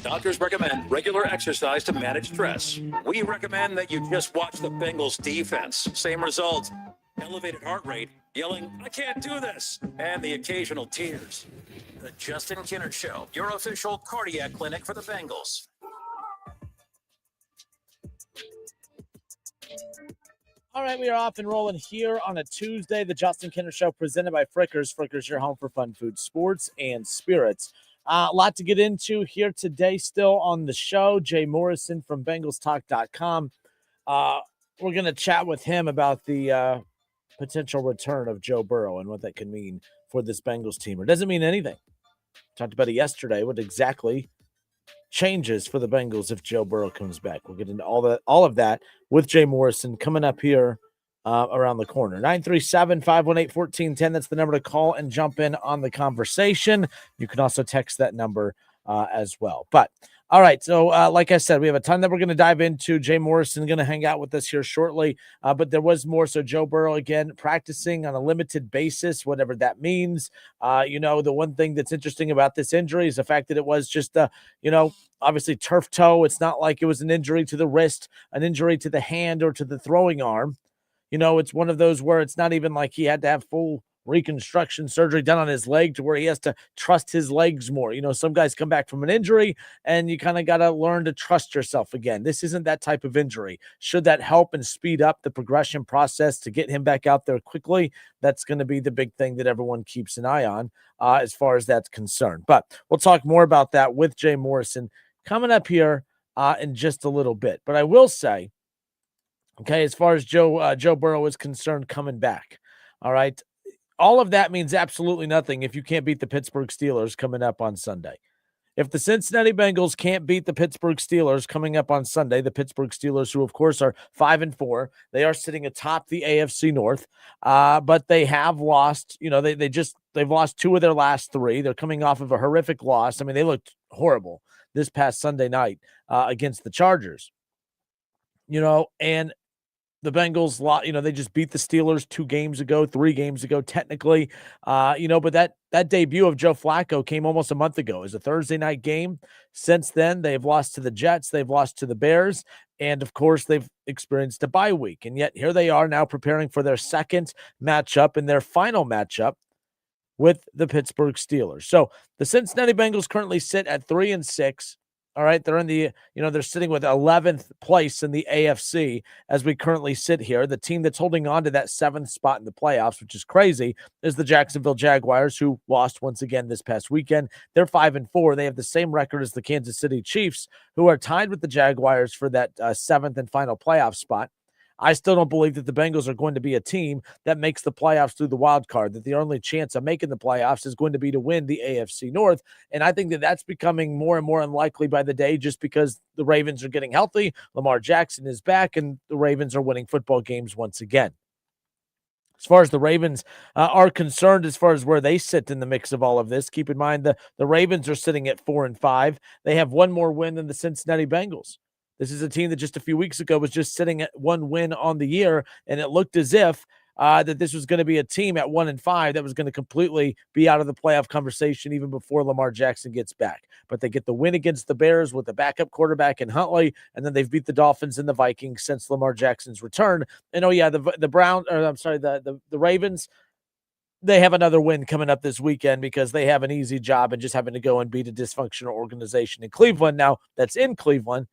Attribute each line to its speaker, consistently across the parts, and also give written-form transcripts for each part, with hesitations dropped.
Speaker 1: Doctors recommend regular exercise to manage stress. We recommend that you just watch the Bengals defense. Same result. Elevated heart rate, yelling, "I can't do this," and the occasional tears. The Justin Kinner Show, your official cardiac clinic for the Bengals.
Speaker 2: All right, we are off and rolling here on a Tuesday. The Justin Kinner Show presented by Frickers. Frickers, your home for fun food, sports, and spirits. A lot to get into here today still on the show. Jay Morrison from BengalsTalk.com. We're going to chat with him about the potential return of Joe Burrow and what that could mean for this Bengals team. It doesn't mean anything. Talked about it yesterday. What exactly changes for the Bengals if Joe Burrow comes back? We'll get into all of that with Jay Morrison coming up here around the corner. 937-518-1410. That's the number to call and jump in on the conversation. You can also text that number as well. But all right, so like I said, we have a ton that we're going to dive into. Jay Morrison going to hang out with us here shortly, but there was more. So Joe Burrow, again, practicing on a limited basis, whatever that means. The one thing that's interesting about this injury is the fact that it was just, obviously turf toe. It's not like it was an injury to the wrist, an injury to the hand, or to the throwing arm. It's one of those where it's not even like he had to have full reconstruction surgery done on his leg to where he has to trust his legs more. Some guys come back from an injury and you kind of got to learn to trust yourself again. This isn't that type of injury. Should that help and speed up the progression process to get him back out there quickly? That's going to be the big thing that everyone keeps an eye on as far as that's concerned. But we'll talk more about that with Jay Morrison coming up here in just a little bit. But I will say, okay, as far as Joe Burrow is concerned coming back, all right, all of that means absolutely nothing if you can't beat the Pittsburgh Steelers coming up on Sunday. If the Cincinnati Bengals can't beat the Pittsburgh Steelers coming up on Sunday, the Pittsburgh Steelers, who of course are 5-4, they are sitting atop the AFC North, but they have lost. They've lost 2 of their last 3. They're coming off of a horrific loss. I mean, they looked horrible this past Sunday night against the Chargers. And the Bengals, they just beat the Steelers 3 games ago, technically. But that debut of Joe Flacco came almost a month ago. It was a Thursday night game. Since then, they've lost to the Jets. They've lost to the Bears. And, of course, they've experienced a bye week. And yet here they are now preparing for their second matchup and their final matchup with the Pittsburgh Steelers. So the Cincinnati Bengals currently sit at 3-6. All right, they're in the, they're sitting with 11th place in the AFC as we currently sit here. The team that's holding on to that 7th spot in the playoffs, which is crazy, is the Jacksonville Jaguars, who lost once again this past weekend. They're 5-4. They have the same record as the Kansas City Chiefs, who are tied with the Jaguars for that 7th and final playoff spot. I still don't believe that the Bengals are going to be a team that makes the playoffs through the wild card, that the only chance of making the playoffs is going to be to win the AFC North. And I think that that's becoming more and more unlikely by the day just because the Ravens are getting healthy, Lamar Jackson is back, and the Ravens are winning football games once again. As far as the Ravens are concerned, as far as where they sit in the mix of all of this, keep in mind the Ravens are sitting at 4-5. They have one more win than the Cincinnati Bengals. This is a team that just a few weeks ago was just sitting at 1 win on the year, and it looked as if that this was going to be a team at 1-5 that was going to completely be out of the playoff conversation even before Lamar Jackson gets back. But they get the win against the Bears with the backup quarterback in Huntley, and then they've beat the Dolphins and the Vikings since Lamar Jackson's return. And the Ravens, they have another win coming up this weekend because they have an easy job and just having to go and beat a dysfunctional organization in Cleveland. Now, that's in Cleveland.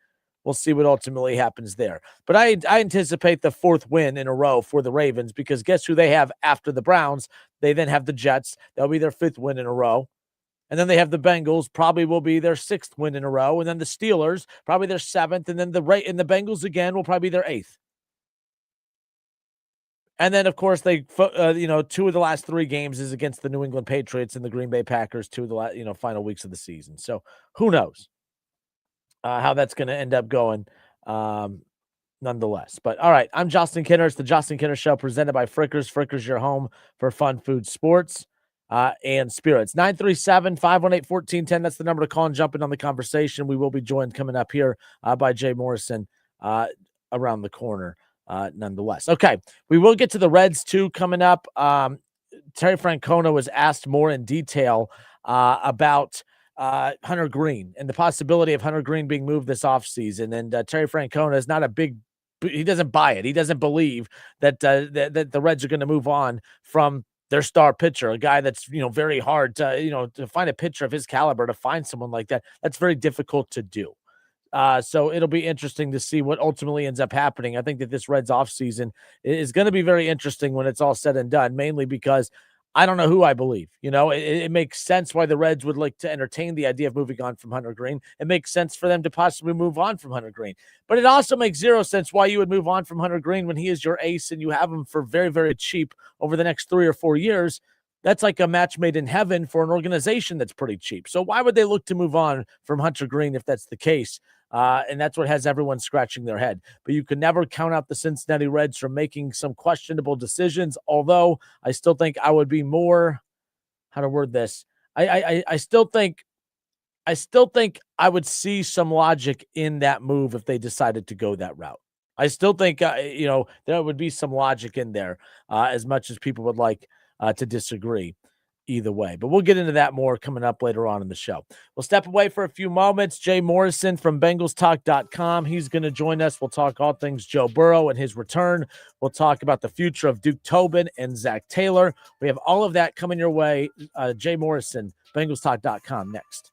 Speaker 2: We'll see what ultimately happens there. But I anticipate the 4th win in a row for the Ravens because guess who they have after the Browns? They then have the Jets. That'll be their 5th win in a row. And then they have the Bengals, probably will be their 6th win in a row. And then the Steelers, probably their 7th. And then the Bengals again will probably be their 8th. And then, of course, they 2 of the last 3 games is against the New England Patriots and the Green Bay Packers, 2 of the final weeks of the season. So who knows how that's going to end up going nonetheless. But all right, I'm Justin Kinner. It's the Justin Kinner Show presented by Frickers. Frickers, your home for fun food, sports, and spirits. 937-518-1410. That's the number to call and jump in on the conversation. We will be joined coming up here by Jay Morrison around the corner nonetheless. Okay, we will get to the Reds too coming up. Terry Francona was asked more in detail about Hunter Green and the possibility of Hunter Green being moved this offseason. And Terry Francona is not a big he doesn't buy it. He doesn't believe that that the Reds are going to move on from their star pitcher, a guy that's, very hard to find a pitcher of his caliber, to find someone like that. That's very difficult to do. So it'll be interesting to see what ultimately ends up happening. I think that this Reds offseason is going to be very interesting when it's all said and done, mainly because I don't know who I believe. It makes sense why the Reds would like to entertain the idea of moving on from Hunter Green. It makes sense for them to possibly move on from Hunter Green. But it also makes zero sense why you would move on from Hunter Green when he is your ace and you have him for very, very cheap over the next 3 or 4 years. That's like a match made in heaven for an organization that's pretty cheap. So why would they look to move on from Hunter Green if that's the case? And that's what has everyone scratching their head. But you can never count out the Cincinnati Reds from making some questionable decisions, although I still think I would be more, how to word this? I still think I would see some logic in that move if they decided to go that route. I still think, there would be some logic in there, as much as people would like to disagree either way. But we'll get into that more coming up later on in the show. We'll step away for a few moments. Jay Morrison from BengalsTalk.com. He's going to join us. We'll talk all things Joe Burrow and his return. We'll talk about the future of Duke Tobin and Zach Taylor. We have all of that coming your way. Jay Morrison, BengalsTalk.com next.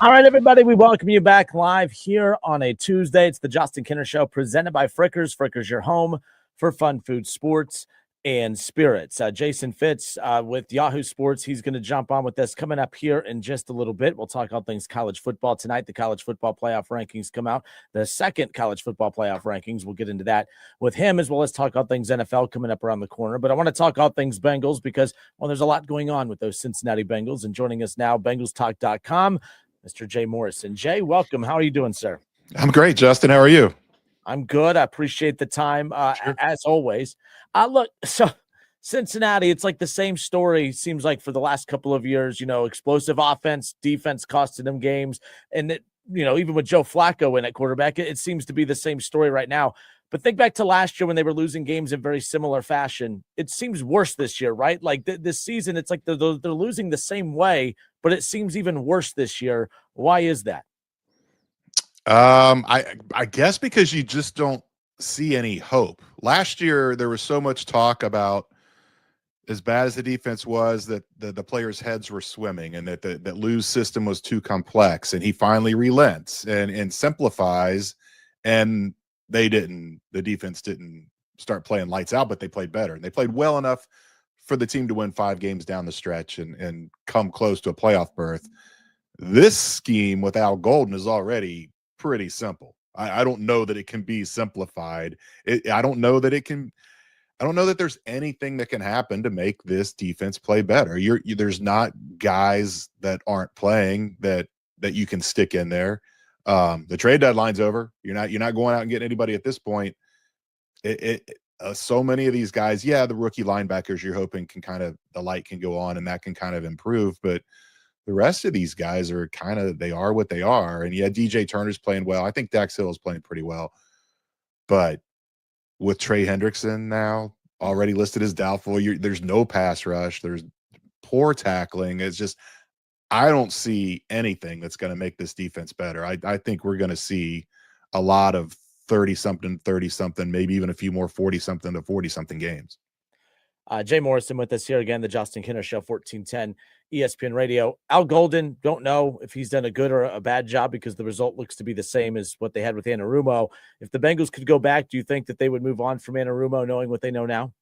Speaker 2: All right, everybody, we welcome you back live here on a Tuesday. It's the Justin Kinner Show presented by Frickers. Frickers, your home for fun food, sports, and spirits. Jason Fitz with Yahoo Sports. He's going to jump on with us coming up here in just a little bit. We'll talk all things college football tonight. The college football playoff rankings come out. The second college football playoff rankings. We'll get into that with him, as well as talk all things NFL coming up around the corner. But I want to talk all things Bengals because, well, there's a lot going on with those Cincinnati Bengals. And joining us now, BengalsTalk.com. Mr. Jay Morrison. Jay, welcome. How are you doing, sir?
Speaker 3: I'm great, Justin. How are you?
Speaker 2: I'm good. I appreciate the time,
Speaker 3: Sure.
Speaker 2: as always. Look, so Cincinnati, it's like the same story, seems like, for the last couple of years. Explosive offense, defense costing them games. And, even with Joe Flacco in at quarterback, it seems to be the same story right now. But think back to last year when they were losing games in very similar fashion. It seems worse this year, right? Like this season, it's like they're losing the same way, but it seems even worse this year. Why is that?
Speaker 3: I guess because you just don't see any hope. Last year, there was so much talk about as bad as the defense was that the players' heads were swimming and that Lou's system was too complex. And he finally relents and simplifies. And the defense didn't start playing lights out, but they played better. And they played well enough for the team to win 5 games down the stretch and come close to a playoff berth. This scheme with Al Golden is already pretty simple. I don't know that it can be simplified. I don't know that there's anything that can happen to make this defense play better. There's not guys that aren't playing that you can stick in there. The trade deadline's over. You're not going out and getting anybody at this point. So many of these guys, the rookie linebackers you're hoping the light can go on and that can kind of improve, but the rest of these guys are they are what they are. And DJ Turner's playing well. I think Dax Hill is playing pretty well. But with Trey Hendrickson now already listed as doubtful, there's no pass rush. There's poor tackling. It's just, I don't see anything that's going to make this defense better. I think we're going to see a lot of 30-something, maybe even a few more 40-something to 40-something games.
Speaker 2: Jay Morrison with us here again, the Justin Kinner Show, 1410 ESPN Radio. Al Golden, don't know if he's done a good or a bad job because the result looks to be the same as what they had with Anarumo. If the Bengals could go back, do you think that they would move on from Anarumo knowing what they know now?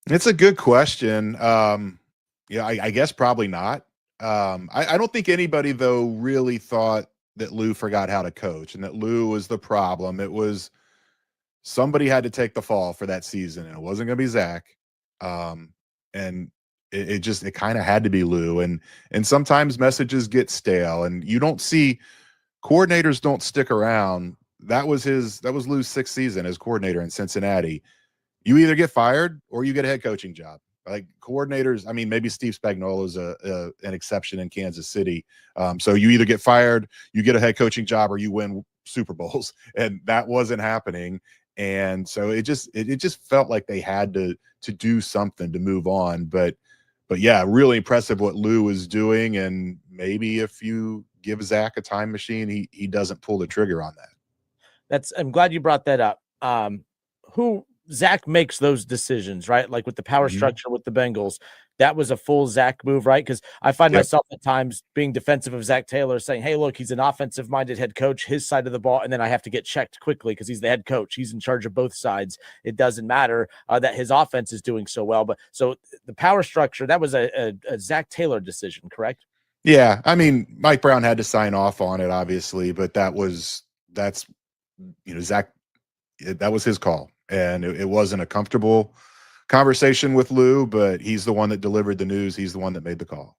Speaker 3: It's a good question. I guess probably not. I don't think anybody, though, really thought that Lou forgot how to coach and that Lou was the problem. It was somebody had to take the fall for that season, and it wasn't going to be Zach. And it kind of had to be Lou. And sometimes messages get stale, and you don't see coordinators don't stick around. That was Lou's 6th season as coordinator in Cincinnati. You either get fired or you get a head coaching job. Like coordinators, I mean, maybe Steve Spagnuolo is an exception in Kansas City. So you either get fired, you get a head coaching job, or you win Super Bowls, and that wasn't happening. And so it just felt like they had to do something to move on. But really impressive what Lou is doing. And maybe if you give Zach a time machine, he doesn't pull the trigger on that.
Speaker 2: I'm glad you brought that up. Who Zach makes those decisions, right? Like with the power structure with the Bengals, that was a full Zach move, right? Because I find myself at times being defensive of Zach Taylor, saying, hey, look, he's an offensive-minded head coach, his side of the ball, and then I have to get checked quickly because he's the head coach. He's in charge of both sides. It doesn't matter that his offense is doing so well. But so the power structure, that was a Zach Taylor decision, correct?
Speaker 3: Yeah. I mean, Mike Brown had to sign off on it, obviously, but Zach, that was his call. And it wasn't a comfortable conversation with Lou, but he's the one that delivered the news. He's the one that made the call.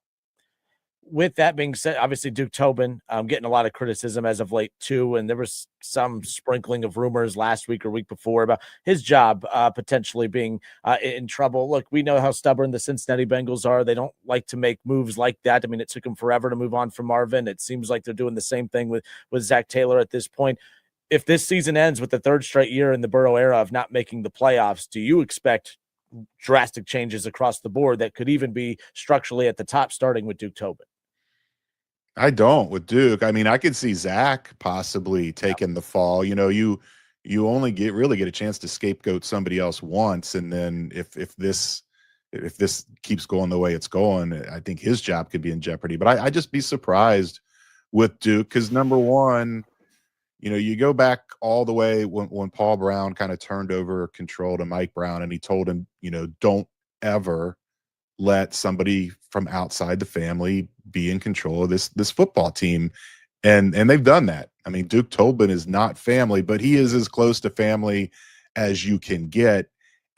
Speaker 2: With that being said, obviously Duke Tobin getting a lot of criticism as of late too, and there was some sprinkling of rumors last week or week before about his job potentially being in trouble. Look, we know how stubborn the Cincinnati Bengals are. They don't like to make moves like that. I mean, it took them forever to move on from Marvin. It seems like they're doing the same thing with Zach Taylor at this point. If this season ends with the 3rd straight year in the Burrow era of not making the playoffs, do you expect drastic changes across the board that could even be structurally at the top, starting with Duke Tobin?
Speaker 3: I don't with Duke. I mean, I could see Zach possibly taking the fall. You only really get a chance to scapegoat somebody else once, and then if if this keeps going the way it's going, I think his job could be in jeopardy. But I just be surprised with Duke because, number one, you go back all the way when Paul Brown kind of turned over control to Mike Brown, and he told him, don't ever let somebody from outside the family be in control of this football team. And they've done that. I mean, Duke Tobin is not family, but he is as close to family as you can get.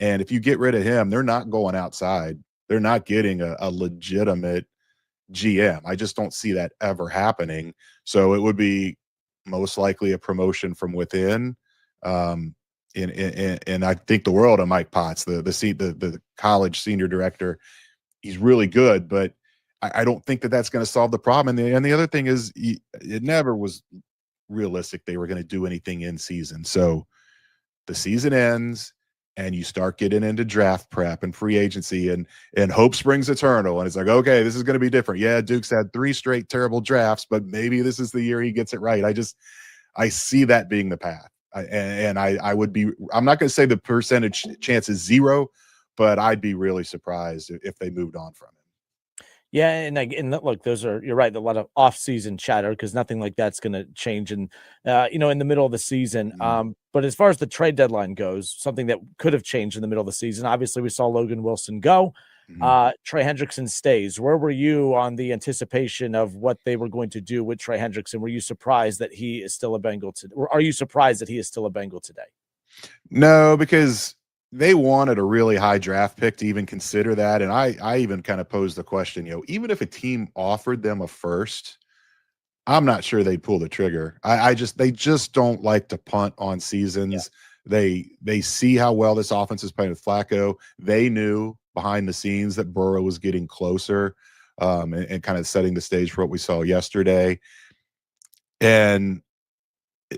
Speaker 3: And if you get rid of him, they're not going outside. They're not getting a legitimate GM. I just don't see that ever happening. So it would be most likely a promotion from within. And I think the world of Mike Potts, the college senior director. He's really good, but I don't think that's going to solve the problem. And the other thing is, it never was realistic they were going to do anything in season. So the season ends, and you start getting into draft prep and free agency, and hope springs eternal. And it's like, okay, this is going to be different. Yeah, Duke's had 3 straight terrible drafts, but maybe this is the year he gets it right. I see that being the path. I would be, I'm not going to say the percentage chance is 0, but I'd be really surprised if they moved on from him.
Speaker 2: Yeah, and look, you're right, a lot of off-season chatter because nothing like that's going to change in the middle of the season. But as far as the trade deadline goes, something that could have changed in the middle of the season. Obviously, we saw Logan Wilson go. Trey Hendrickson stays. Where were you on the anticipation of what they were going to do with Trey Hendrickson? Were you surprised that he is still a Bengal today? Or are you surprised that he is still a Bengal today?
Speaker 3: No, because they wanted a really high draft pick to even consider that. And I even kind of posed the question, even if a team offered them a first, I'm not sure they'd pull the trigger. They just don't like to punt on seasons. Yeah. They see how well this offense is playing with Flacco. They knew behind the scenes that Burrow was getting closer, and kind of setting the stage for what we saw yesterday. And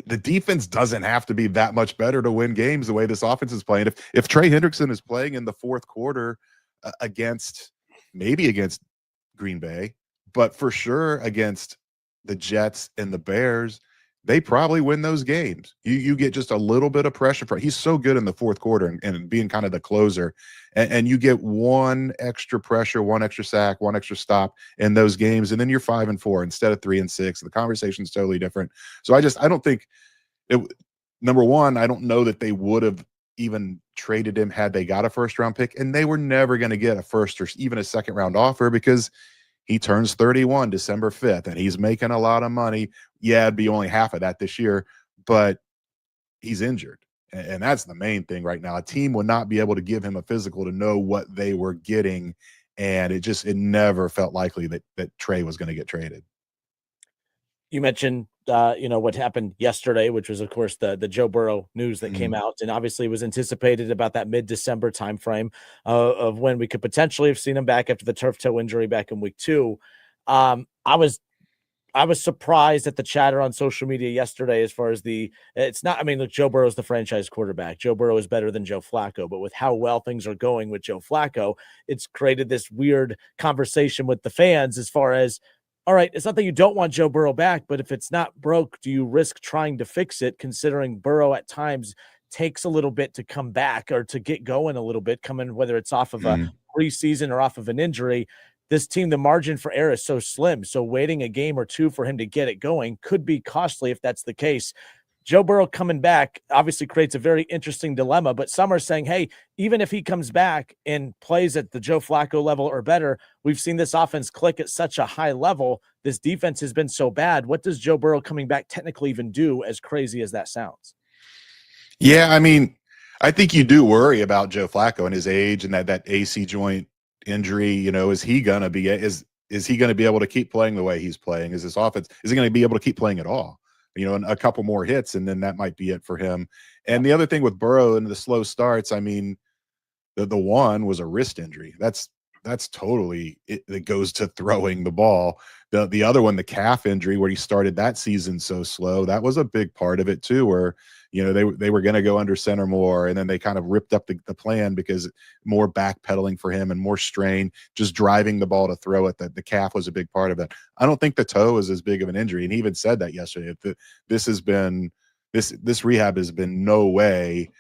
Speaker 3: the defense doesn't have to be that much better to win games the way this offense is playing. If Trey Hendrickson is playing in the fourth quarter against Green Bay, but for sure against the Jets and the Bears, they probably win those games. You get just a little bit of pressure. He's so good in the fourth quarter and being kind of the closer, and you get one extra pressure, one extra sack, one extra stop in those games, and then you're 5-4 instead of 3-6. The conversation's totally different. So I don't think it. Number one, I don't know that they would have even traded him had they got a first-round pick, and they were never going to get a first or even a second-round offer because he turns 31 December 5th, and he's making a lot of money. Yeah, it'd be only half of that this year, but he's injured. And that's the main thing right now. A team would not be able to give him a physical to know what they were getting, and it never felt likely that Trey was going to get traded.
Speaker 2: You mentioned, what happened yesterday, which was, of course, the Joe Burrow news that came out, and obviously was anticipated about that mid-December timeframe of when we could potentially have seen him back after the turf toe injury back in week 2. I was surprised at the chatter on social media yesterday as far as look, Joe Burrow is the franchise quarterback. Joe Burrow is better than Joe Flacco, but with how well things are going with Joe Flacco, it's created this weird conversation with the fans as far as, all right, it's not that you don't want Joe Burrow back, but if it's not broke, do you risk trying to fix it, considering Burrow at times takes a little bit to come back or to get going a little bit, whether it's off of a preseason or off of an injury. This team, the margin for error is so slim. So waiting a game or two for him to get it going could be costly if that's the case. Joe Burrow coming back obviously creates a very interesting dilemma, but some are saying, hey, even if he comes back and plays at the Joe Flacco level or better, we've seen this offense click at such a high level. This defense has been so bad. What does Joe Burrow coming back technically even do, as crazy as that sounds?
Speaker 3: Yeah, I mean, I think you do worry about Joe Flacco and his age and that AC joint injury. Is he going to be able to keep playing the way he's playing? Is he going to be able to keep playing at all? And a couple more hits, and then that might be it for him. And the other thing with Burrow and the slow starts, I mean, the one was a wrist injury. That's totally it goes to throwing the ball. The other one, the calf injury, where he started that season so slow, that was a big part of it too, where they were going to go under center more, and then they kind of ripped up the plan because more backpedaling for him and more strain, just driving the ball to throw it. The calf was a big part of that. I don't think the toe is as big of an injury, and he even said that yesterday. This rehab has been no way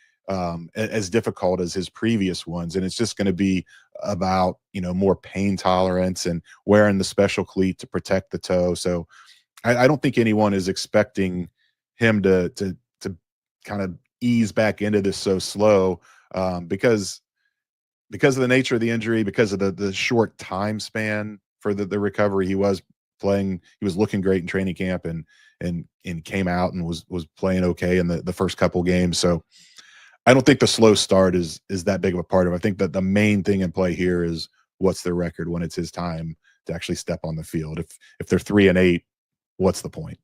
Speaker 3: as difficult as his previous ones. And it's just going to be about, more pain tolerance and wearing the special cleat to protect the toe. So I don't think anyone is expecting him to kind of ease back into this so slow, because of the nature of the injury, because of the short time span for the recovery. He was looking great in training camp and came out and was playing okay in the first couple games. So I don't think the slow start is that big of a part of it. I think that the main thing in play here is what's their record when it's his time to actually step on the field. If they're 3-8, what's the point?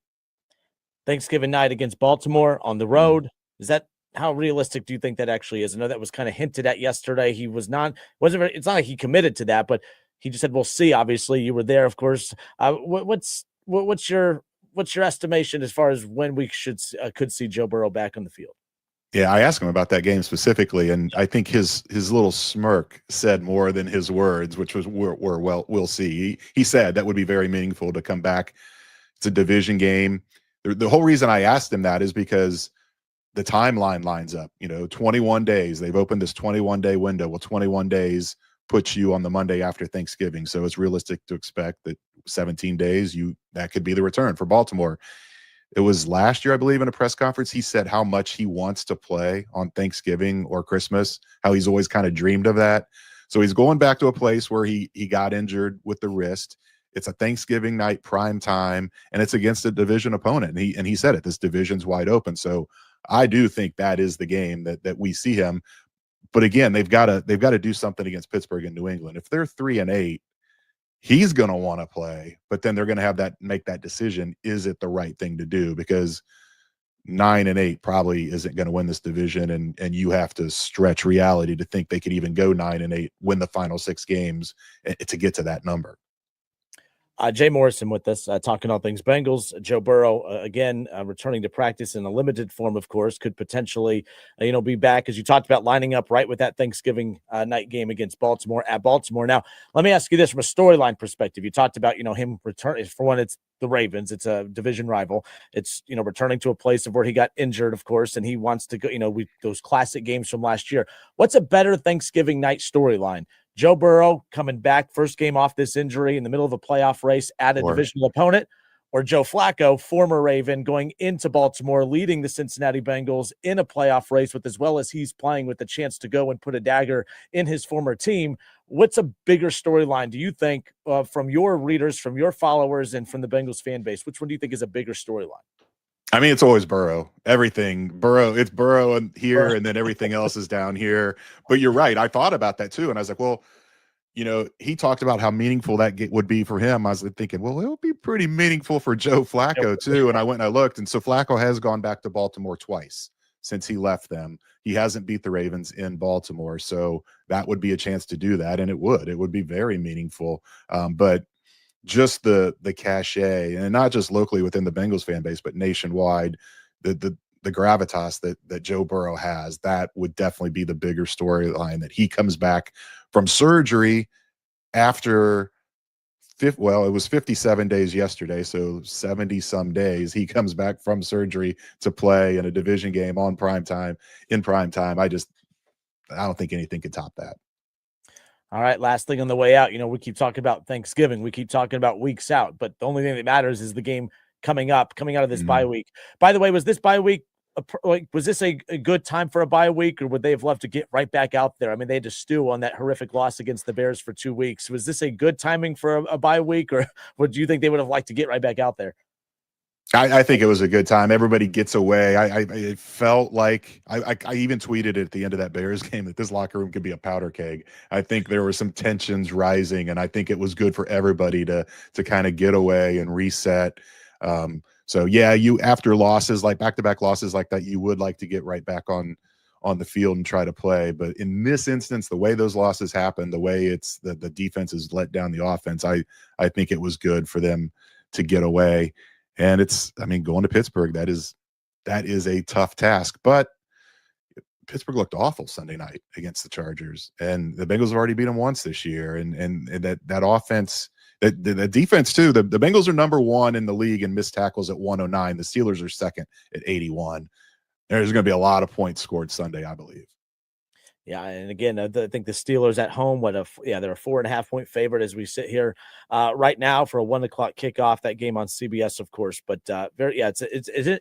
Speaker 2: Thanksgiving night against Baltimore on the road. Is that how realistic do you think that actually is? I know that was kind of hinted at yesterday. He it's not like he committed to that, but he just said, we'll see. Obviously you were there, of course. What's your estimation as far as when we could see Joe Burrow back on the field?
Speaker 3: Yeah, I asked him about that game specifically, and I think his little smirk said more than his words, which was we'll see. He said that would be very meaningful to come back. It's a division game. The whole reason I asked him that is because the timeline lines up. 21 days. They've opened this 21-day window. Well, 21 days puts you on the Monday after Thanksgiving, so it's realistic to expect that 17 days that could be the return for Baltimore. It was last year, I believe, in a press conference, he said how much he wants to play on Thanksgiving or Christmas, how he's always kind of dreamed of that. So he's going back to a place where he got injured with the wrist. It's a Thanksgiving night prime time, and it's against a division opponent. And he said it, this division's wide open. So I do think that is the game that we see him. But again, they've got to do something against Pittsburgh and New England. If they're 3-8, he's going to want to play, but then they're going to make that decision. Is it the right thing to do? Because 9-8 probably isn't going to win this division. And you have to stretch reality to think they could even go 9-8, win the final 6 games to get to that number.
Speaker 2: Jay Morrison with us, talking all things Bengals. Joe Burrow, again, returning to practice in a limited form, of course, could potentially, be back, as you talked about, lining up right with that Thanksgiving night game against Baltimore at Baltimore. Now, let me ask you this from a storyline perspective. You talked about, him returning. For one, it's the Ravens. It's a division rival. It's, returning to a place of where he got injured, of course, and he wants to go, those classic games from last year. What's a better Thanksgiving night storyline? Joe Burrow coming back, first game off this injury in the middle of a playoff race at a divisional opponent, or Joe Flacco, former Raven, going into Baltimore, leading the Cincinnati Bengals in a playoff race with, as well as he's playing, with the chance to go and put a dagger in his former team. What's a bigger storyline, do you think, from your readers, from your followers, and from the Bengals fan base? Which one do you think is a bigger storyline?
Speaker 3: I mean, it's always Burrow. Everything Burrow. It's Burrow here, and then everything else is down here. But you're right. I thought about that too, and I was like, well, he talked about how meaningful that would be for him. I was thinking, well, it would be pretty meaningful for Joe Flacco too. And I went and I looked, and so Flacco has gone back to Baltimore twice since he left them. He hasn't beat the Ravens in Baltimore, so that would be a chance to do that, and it would be very meaningful. But just the cachet, and not just locally within the Bengals fan base, but nationwide, the gravitas that Joe Burrow has, that would definitely be the bigger storyline, that he comes back from surgery after it was 57 days yesterday, so 70 some days. He comes back from surgery to play in a division game in prime time. I don't think anything could top that.
Speaker 2: All right, last thing on the way out. We keep talking about Thanksgiving. We keep talking about weeks out, but the only thing that matters is the game coming out of this bye week. By the way, was this bye week, was this a good time for a bye week, or would they have loved to get right back out there? I mean, they had to stew on that horrific loss against the Bears for 2 weeks. Was this a good timing for a bye week, or do you think they would have liked to get right back out there?
Speaker 3: I think it was a good time. Everybody gets away. I felt like I even tweeted at the end of that Bears game that this locker room could be a powder keg. I think there were some tensions rising, and I think it was good for everybody to kind of get away and reset. So yeah, after losses, like back-to-back losses like that, you would like to get right back on the field and try to play. But in this instance, the way those losses happened, the way it's the defense has let down the offense, I think it was good for them to get away. And going to Pittsburgh, that is a tough task. But Pittsburgh looked awful Sunday night against the Chargers, and the Bengals have already beat them once this year. And that offense, the defense too. The Bengals are number 1 in the league in missed tackles at 109. The Steelers are second at 81. There's going to be a lot of points scored Sunday, I believe.
Speaker 2: Yeah, and again, I think the Steelers at home, they're a 4.5-point favorite as we sit here right now for a 1 o'clock kickoff. That game on CBS, of course, but it's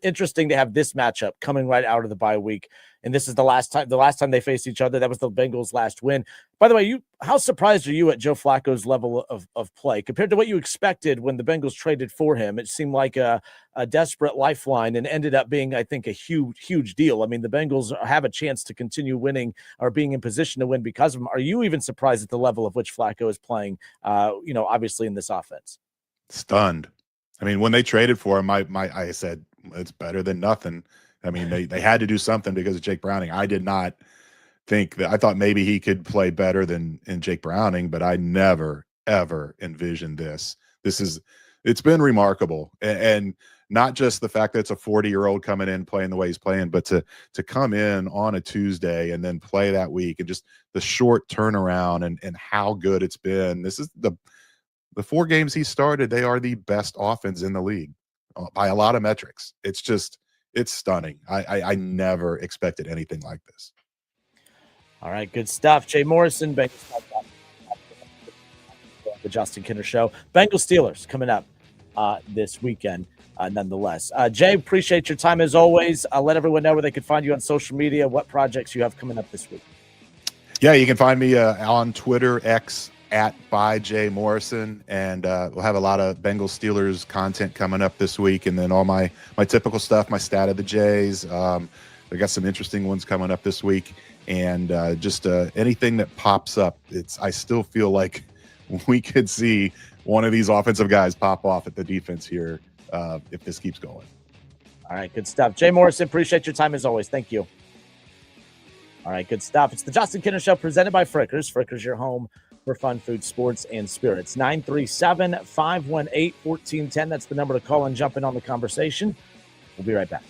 Speaker 2: interesting to have this matchup coming right out of the bye week, and this is the last time they faced each other. That was the Bengals' last win. By the way, how surprised are you at Joe Flacco's level of play compared to what you expected when the Bengals traded for him? It seemed like a desperate lifeline and ended up being, I think, a huge deal. I mean, the Bengals have a chance to continue winning or being in position to win because of him. Are you even surprised at the level of which Flacco is playing, obviously in this offense?
Speaker 3: Stunned. I mean, when they traded for him, I said, it's better than nothing. I mean, they had to do something because of Jake Browning. I did not think that. I thought maybe he could play better than Jake Browning, but I never ever envisioned this. It's been remarkable, and not just the fact that it's a 40-year-old coming in playing the way he's playing, but to come in on a Tuesday and then play that week, and just the short turnaround and how good it's been. This is the 4 games he started, they are the best offense in the league by a lot of metrics. It's stunning. I never expected anything like this.
Speaker 2: All right, good stuff. Jay Morrison, Bengals, the Justin Kinner Show. Bengals Steelers coming up this weekend, nonetheless. Jay, appreciate your time as always. I'll let everyone know where they can find you on social media, what projects you have coming up this week.
Speaker 3: Yeah, you can find me on Twitter, X, @byJMorrison, and we'll have a lot of Bengals Steelers content coming up this week, and then all my typical stuff, my stat of the Jays. We got some interesting ones coming up this week, and just anything that pops up. I still feel like we could see one of these offensive guys pop off at the defense here if this keeps going.
Speaker 2: All right, good stuff. Jay Morrison, appreciate your time as always. Thank you. All right, good stuff. It's the Justin Kinner Show presented by Frickers. Frickers, your home for fun, food, sports, and spirits. 937-518-1410. That's the number to call and jump in on the conversation. We'll be right back.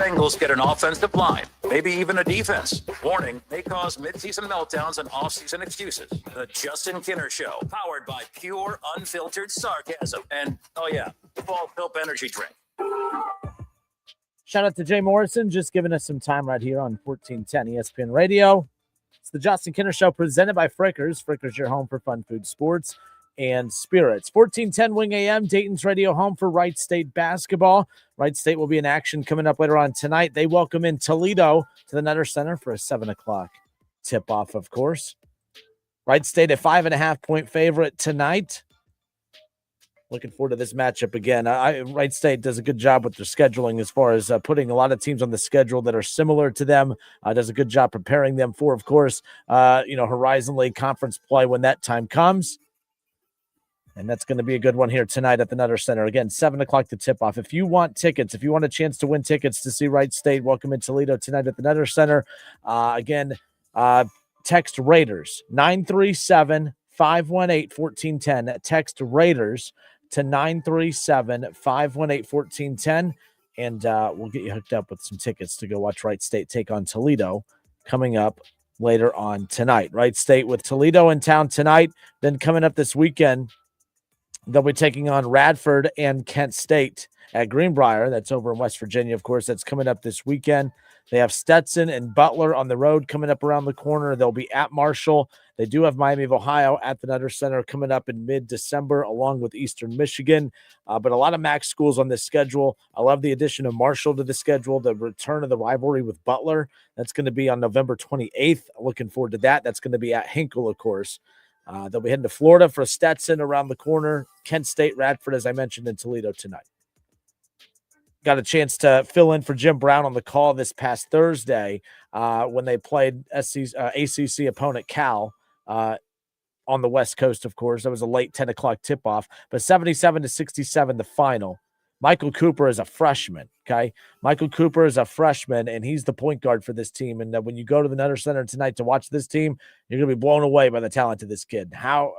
Speaker 1: Bengals get an offensive line, maybe even a defense. Warning, may cause midseason meltdowns and offseason excuses. The Justin Kinner Show, powered by pure, unfiltered sarcasm. And, oh yeah, Fall Help Energy Drink.
Speaker 2: Shout out to Jay Morrison, just giving us some time right here on 1410 ESPN Radio. It's the Justin Kinner Show presented by Frickers. Frickers, your home for fun food, sports, and spirits. 1410 Wing AM, Dayton's radio home for Wright State basketball. Wright State will be in action coming up later on tonight. They welcome in Toledo to the Nutter Center for a 7 o'clock tip-off, of course. Wright State a 5.5-point favorite tonight. Looking forward to this matchup again. Wright State does a good job with their scheduling as far as putting a lot of teams on the schedule that are similar to them. Does a good job preparing them for, of course, Horizon League conference play when that time comes. And that's going to be a good one here tonight at the Nutter Center. Again, 7 o'clock to tip off. If you want tickets, if you want a chance to win tickets to see Wright State, welcome in Toledo tonight at the Nutter Center. Text Raiders 937-518-1410. Text Raiders to 937-518-1410. And we'll get you hooked up with some tickets to go watch Wright State take on Toledo coming up later on tonight. Wright State with Toledo in town tonight. Then coming up this weekend, they'll be taking on Radford and Kent State at Greenbrier. That's over in West Virginia, of course. That's coming up this weekend. They have Stetson and Butler on the road coming up around the corner. They'll be at Marshall. They do have Miami of Ohio at the Nutter Center coming up in mid-December, along with Eastern Michigan. But a lot of MAC schools on this schedule. I love the addition of Marshall to the schedule, the return of the rivalry with Butler. That's going to be on November 28th. Looking forward to that. That's going to be at Hinkle, of course. They'll be heading to Florida for Stetson around the corner. Kent State, Radford, as I mentioned, in Toledo tonight. Got a chance to fill in for Jim Brown on the call this past Thursday when they played ACC opponent Cal on the West Coast, of course. That was a late 10 o'clock tip-off, but 77-67 the final. Michael Cooper is a freshman, okay? Michael Cooper is a freshman, and he's the point guard for this team. And when you go to the Nutter Center tonight to watch this team, you're going to be blown away by the talent of this kid. How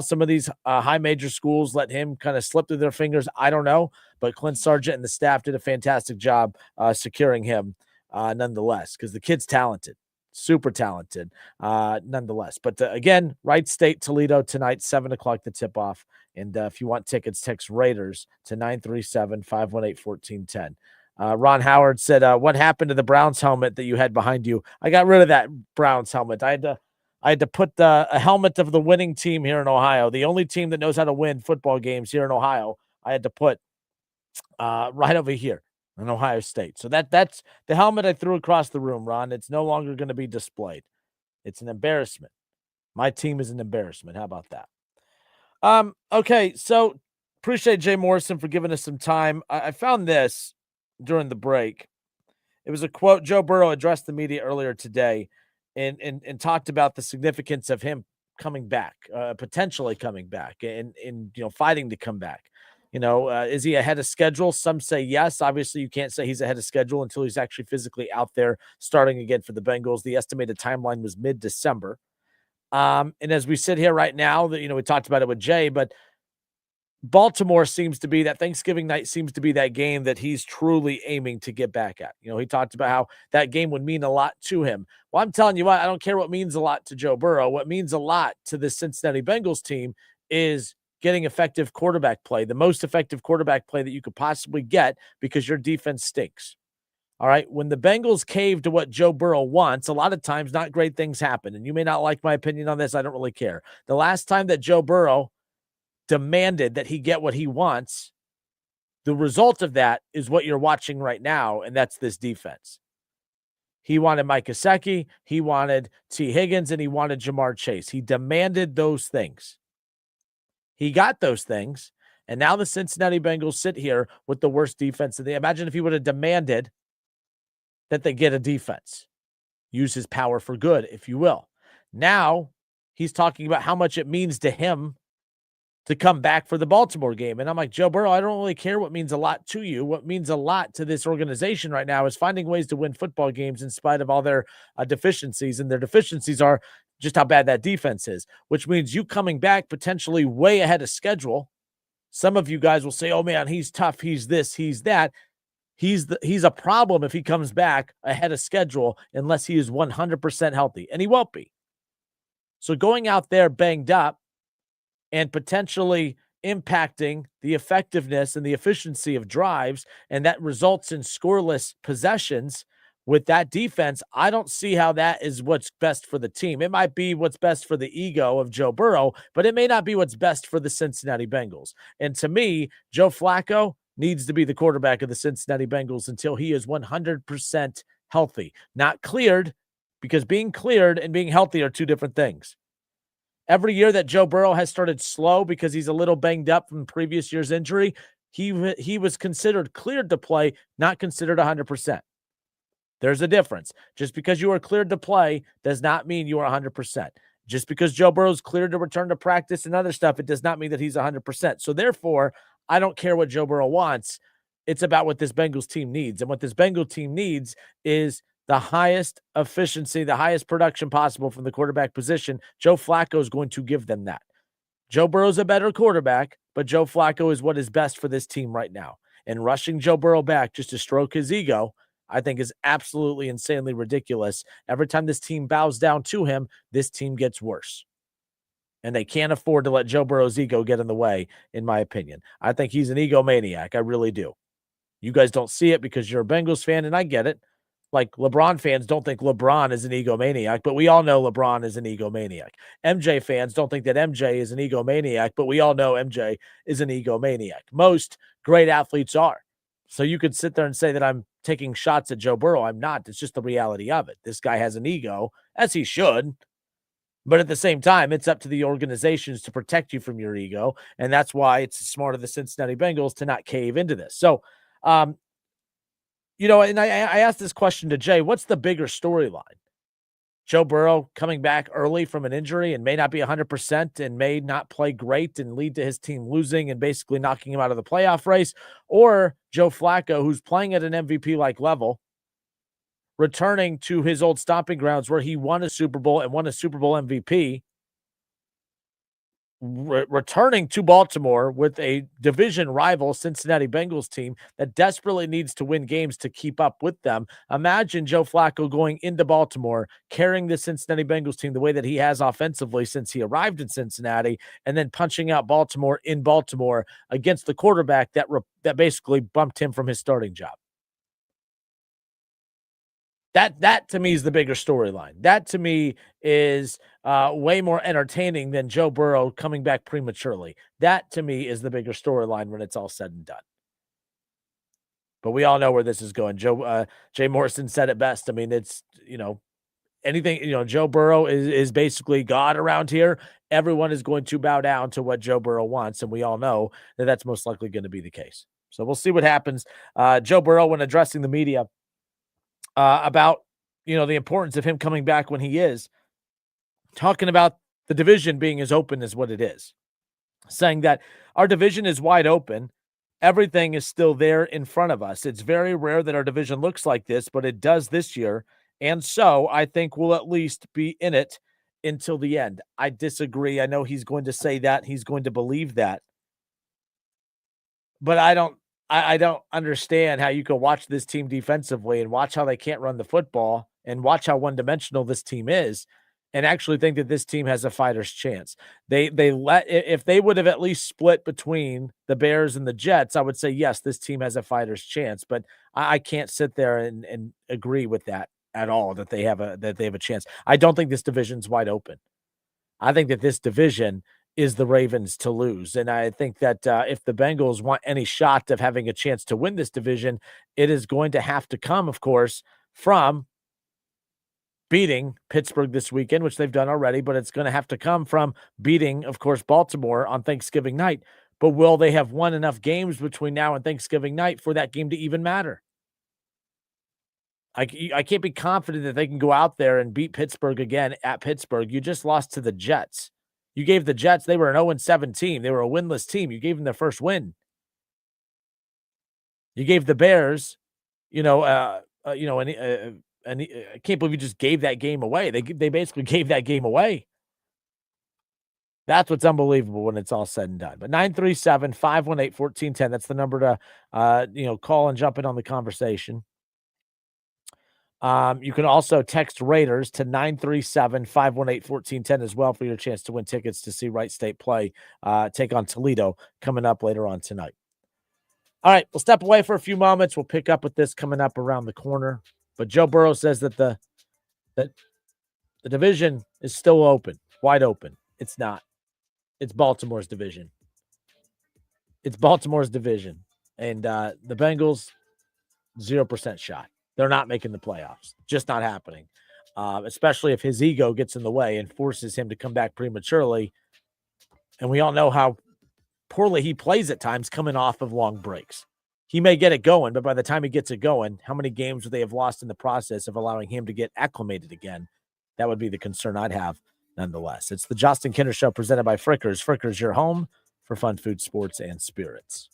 Speaker 2: some of these high major schools let him kind of slip through their fingers, I don't know. But Clint Sargent and the staff did a fantastic job securing him nonetheless, because the kid's talented, super talented nonetheless. But again, Wright State, Toledo tonight, 7 o'clock the tip-off. And if you want tickets, text Raiders to 937-518-1410. Ron Howard said, what happened to the Browns helmet that you had behind you? I got rid of that Browns helmet. I had to put a helmet of the winning team here in Ohio, the only team that knows how to win football games here in Ohio. I had to put right over here in Ohio State. So that's the helmet I threw across the room, Ron. It's no longer going to be displayed. It's an embarrassment. My team is an embarrassment. How about that? Okay, so appreciate Jay Morrison for giving us some time. I found this during the break. It was a quote. Joe Burrow addressed the media earlier today and talked about the significance of him coming back, potentially coming back and fighting to come back. Is he ahead of schedule? Some say yes. Obviously, you can't say he's ahead of schedule until he's actually physically out there starting again for the Bengals. The estimated timeline was mid-December. And as we sit here right now, we talked about it with Jay, but Baltimore seems to be that Thanksgiving night seems to be that game that he's truly aiming to get back at. He talked about how that game would mean a lot to him. Well, I'm telling you what, I don't care what means a lot to Joe Burrow. What means a lot to the Cincinnati Bengals team is getting effective quarterback play, the most effective quarterback play that you could possibly get because your defense stinks. All right. When the Bengals cave to what Joe Burrow wants, a lot of times not great things happen. And you may not like my opinion on this. I don't really care. The last time that Joe Burrow demanded that he get what he wants, the result of that is what you're watching right now. And that's this defense. He wanted Mike Gesicki, he wanted T. Higgins, and he wanted Jamar Chase. He demanded those things. He got those things. And now the Cincinnati Bengals sit here with the worst defense. Imagine if he would have demanded that they get a defense, use his power for good, if you will. Now he's talking about how much it means to him to come back for the Baltimore game. And I'm like, Joe Burrow, I don't really care what means a lot to you. What means a lot to this organization right now is finding ways to win football games in spite of all their deficiencies. And their deficiencies are just how bad that defense is, which means you coming back potentially way ahead of schedule. Some of you guys will say, oh man, he's tough. He's this, he's that. He's a problem if he comes back ahead of schedule unless he is 100% healthy, and he won't be. So going out there banged up and potentially impacting the effectiveness and the efficiency of drives, and that results in scoreless possessions with that defense, I don't see how that is what's best for the team. It might be what's best for the ego of Joe Burrow, but it may not be what's best for the Cincinnati Bengals. And to me, Joe Flacco needs to be the quarterback of the Cincinnati Bengals until he is 100% healthy, not cleared, because being cleared and being healthy are two different things. Every year that Joe Burrow has started slow because he's a little banged up from previous year's injury, he was considered cleared to play, not considered 100%. There's a difference. Just because you are cleared to play does not mean you are 100%. Just because Joe Burrow's cleared to return to practice and other stuff, it does not mean that he's 100%. So therefore, I don't care what Joe Burrow wants. It's about what this Bengals team needs. And what this Bengals team needs is the highest efficiency, the highest production possible from the quarterback position. Joe Flacco is going to give them that. Joe Burrow's a better quarterback, but Joe Flacco is what is best for this team right now. And rushing Joe Burrow back just to stroke his ego, I think, is absolutely insanely ridiculous. Every time this team bows down to him, this team gets worse. And they can't afford to let Joe Burrow's ego get in the way, in my opinion. I think he's an egomaniac. I really do. You guys don't see it because you're a Bengals fan, and I get it. Like, LeBron fans don't think LeBron is an egomaniac, but we all know LeBron is an egomaniac. MJ fans don't think that MJ is an egomaniac, but we all know MJ is an egomaniac. Most great athletes are. So you could sit there and say that I'm taking shots at Joe Burrow. I'm not. It's just the reality of it. This guy has an ego, as he should. But at the same time, it's up to the organizations to protect you from your ego. And that's why it's smart of the Cincinnati Bengals to not cave into this. So, and I asked this question to Jay, what's the bigger storyline? Joe Burrow coming back early from an injury and may not be 100% and may not play great and lead to his team losing and basically knocking him out of the playoff race, or Joe Flacco, who's playing at an MVP-like level, returning to his old stomping grounds where he won a Super Bowl and won a Super Bowl MVP, returning to Baltimore with a division rival Cincinnati Bengals team that desperately needs to win games to keep up with them. Imagine Joe Flacco going into Baltimore, carrying the Cincinnati Bengals team the way that he has offensively since he arrived in Cincinnati, and then punching out Baltimore in Baltimore against the quarterback that basically bumped him from his starting job. That to me is the bigger storyline. That to me is way more entertaining than Joe Burrow coming back prematurely. That to me is the bigger storyline when it's all said and done. But we all know where this is going. Jay Morrison said it best. I mean, it's, anything, Joe Burrow is basically God around here. Everyone is going to bow down to what Joe Burrow wants, and we all know that that's most likely going to be the case. So we'll see what happens. Joe Burrow, when addressing the media, about, the importance of him coming back when he is, talking about the division being as open as what it is, saying that our division is wide open. Everything is still there in front of us. It's very rare that our division looks like this, but it does this year. And so I think we'll at least be in it until the end. I disagree. I know he's going to say that. He's going to believe that. But I don't understand how you can watch this team defensively and watch how they can't run the football and watch how one-dimensional this team is and actually think that this team has a fighter's chance. If they would have at least split between the Bears and the Jets, I would say, yes, this team has a fighter's chance, but I can't sit there and agree with that at all, that they have a chance. I don't think this division's wide open. I think that this division is the Ravens to lose. And I think that if the Bengals want any shot of having a chance to win this division, it is going to have to come, of course, from beating Pittsburgh this weekend, which they've done already, but it's going to have to come from beating, of course, Baltimore on Thanksgiving night. But will they have won enough games between now and Thanksgiving night for that game to even matter? I can't be confident that they can go out there and beat Pittsburgh again at Pittsburgh. You just lost to the Jets. You gave the Jets, they were an 0-7 team. They were a winless team. You gave them their first win. You gave the Bears, I can't believe you just gave that game away. They basically gave that game away. That's what's unbelievable when it's all said and done. But 937-518-1410, that's the number to call and jump in on the conversation. You can also text Raiders to 937-518-1410 as well for your chance to win tickets to see Wright State play, take on Toledo coming up later on tonight. All right, we'll step away for a few moments. We'll pick up with this coming up around the corner. But Joe Burrow says that the division is still open, wide open. It's not. It's Baltimore's division. It's Baltimore's division. And the Bengals, 0% shot. They're not making the playoffs. Just not happening. Especially if his ego gets in the way and forces him to come back prematurely. And we all know how poorly he plays at times coming off of long breaks. He may get it going, but by the time he gets it going, how many games would they have lost in the process of allowing him to get acclimated again? That would be the concern I'd have nonetheless. It's the Justin Kinder Show presented by Frickers. Frickers, your home for fun, food, sports, and spirits.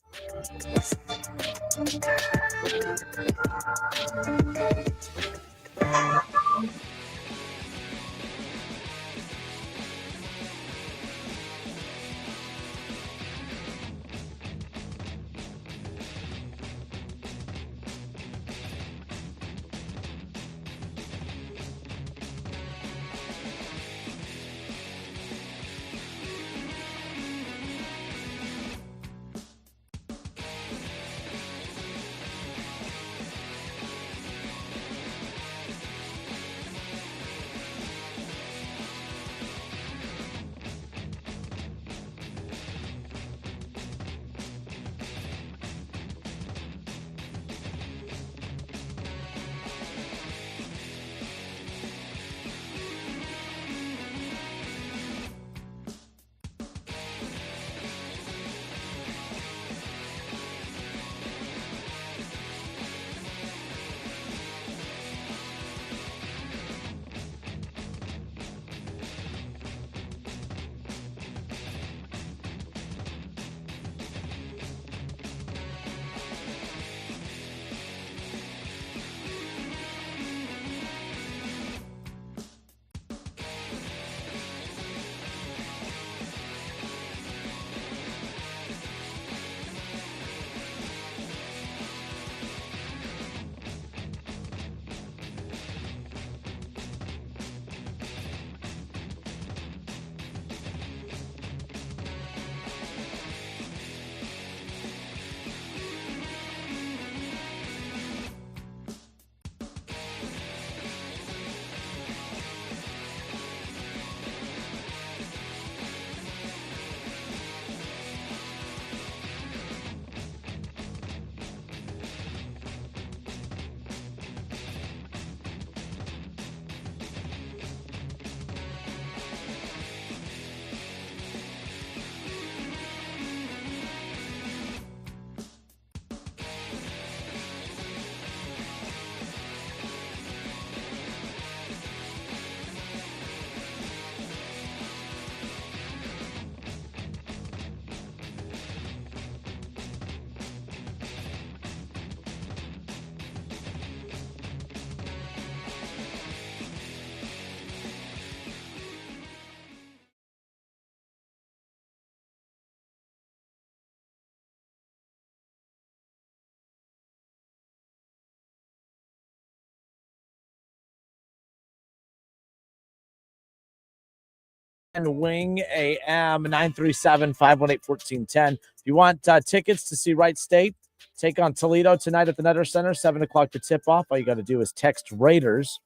Speaker 2: And Wing AM 937-518-1410. If you want tickets to see Wright State take on Toledo tonight at the Nutter Center, 7 o'clock to tip off, all you got to do is text Raiders.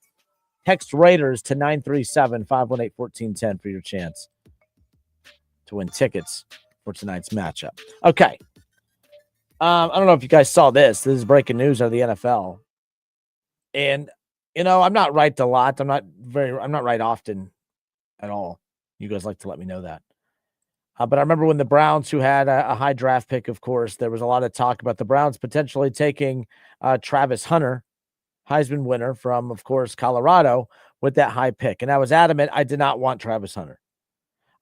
Speaker 2: Text Raiders to 937-518-1410 for your chance to win tickets for tonight's matchup. Okay. I don't know if you guys saw this. This is breaking news out of the NFL. And, I'm not right a lot. I'm not right often at all. You guys like to let me know that. But I remember when the Browns, who had a high draft pick, of course, there was a lot of talk about the Browns potentially taking Travis Hunter, Heisman winner from, of course, Colorado, with that high pick. And I was adamant I did not want Travis Hunter.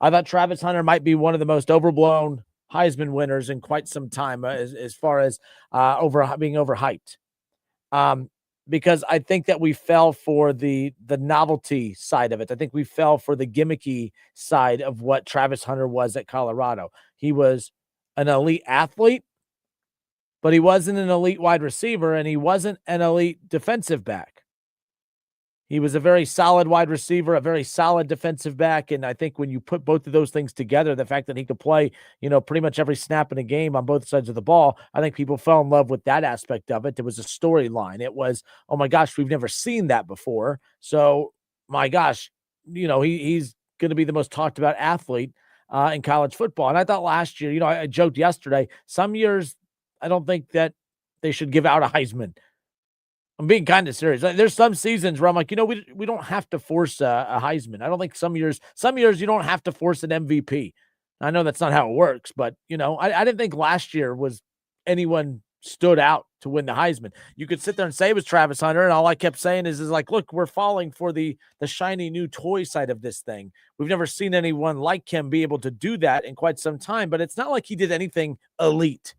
Speaker 2: I thought Travis Hunter might be one of the most overblown Heisman winners in quite some time as far as being overhyped. because I think that we fell for the novelty side of it. I think we fell for the gimmicky side of what Travis Hunter was at Colorado. He was an elite athlete, but he wasn't an elite wide receiver, and he wasn't an elite defensive back. He was a very solid wide receiver, a very solid defensive back, and I think when you put both of those things together, the fact that he could play, pretty much every snap in a game on both sides of the ball, I think people fell in love with that aspect of it. There was a storyline. It was, oh my gosh, we've never seen that before. So, my gosh, he's going to be the most talked about athlete in college football. And I thought last year, I joked yesterday, some years I don't think that they should give out a Heisman. I'm being kind of serious. There's some seasons where I'm like, we don't have to force a Heisman. I don't think some years you don't have to force an MVP. I know that's not how it works, but I didn't think last year was anyone stood out to win the Heisman. You could sit there and say it was Travis Hunter, and all I kept saying is like, look, we're falling for the shiny new toy side of this thing. We've never seen anyone like him be able to do that in quite some time, but it's not like he did anything elite.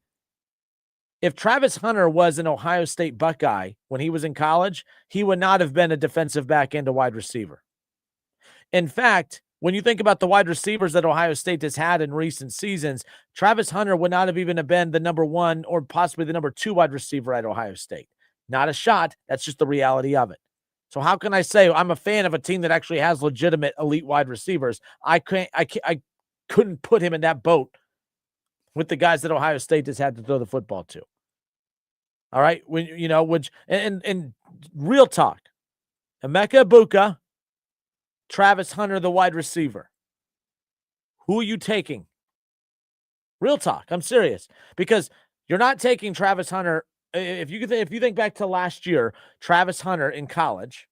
Speaker 2: If Travis Hunter was an Ohio State Buckeye when he was in college, he would not have been a defensive back and a wide receiver. In fact, when you think about the wide receivers that Ohio State has had in recent seasons, Travis Hunter would not have even been the number 1 or possibly the number 2 wide receiver at Ohio State. Not a shot. That's just the reality of it. So how can I say I'm a fan of a team that actually has legitimate elite wide receivers? I couldn't put him in that boat with the guys that Ohio State has had to throw the football to. All right, and real talk, Emeka Egbuka, Travis Hunter, the wide receiver. Who are you taking? Real talk, I'm serious, because you're not taking Travis Hunter. If you think back to last year, Travis Hunter in college,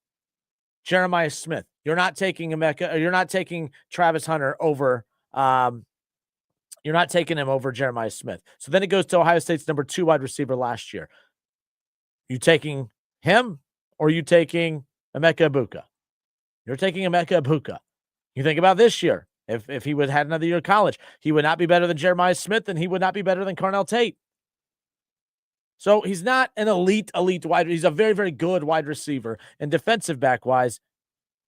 Speaker 2: Jeremiah Smith. You're not taking you're not taking Travis Hunter over. You're not taking him over Jeremiah Smith. So then it goes to Ohio State's number 2 wide receiver last year. You taking him or are you taking Emeka Egbuka? You're taking Emeka Egbuka. You think about this year. If he would have had another year of college, he would not be better than Jeremiah Smith, and he would not be better than Carnell Tate. So he's not an elite wide. He's a very, very good wide receiver. And defensive back wise,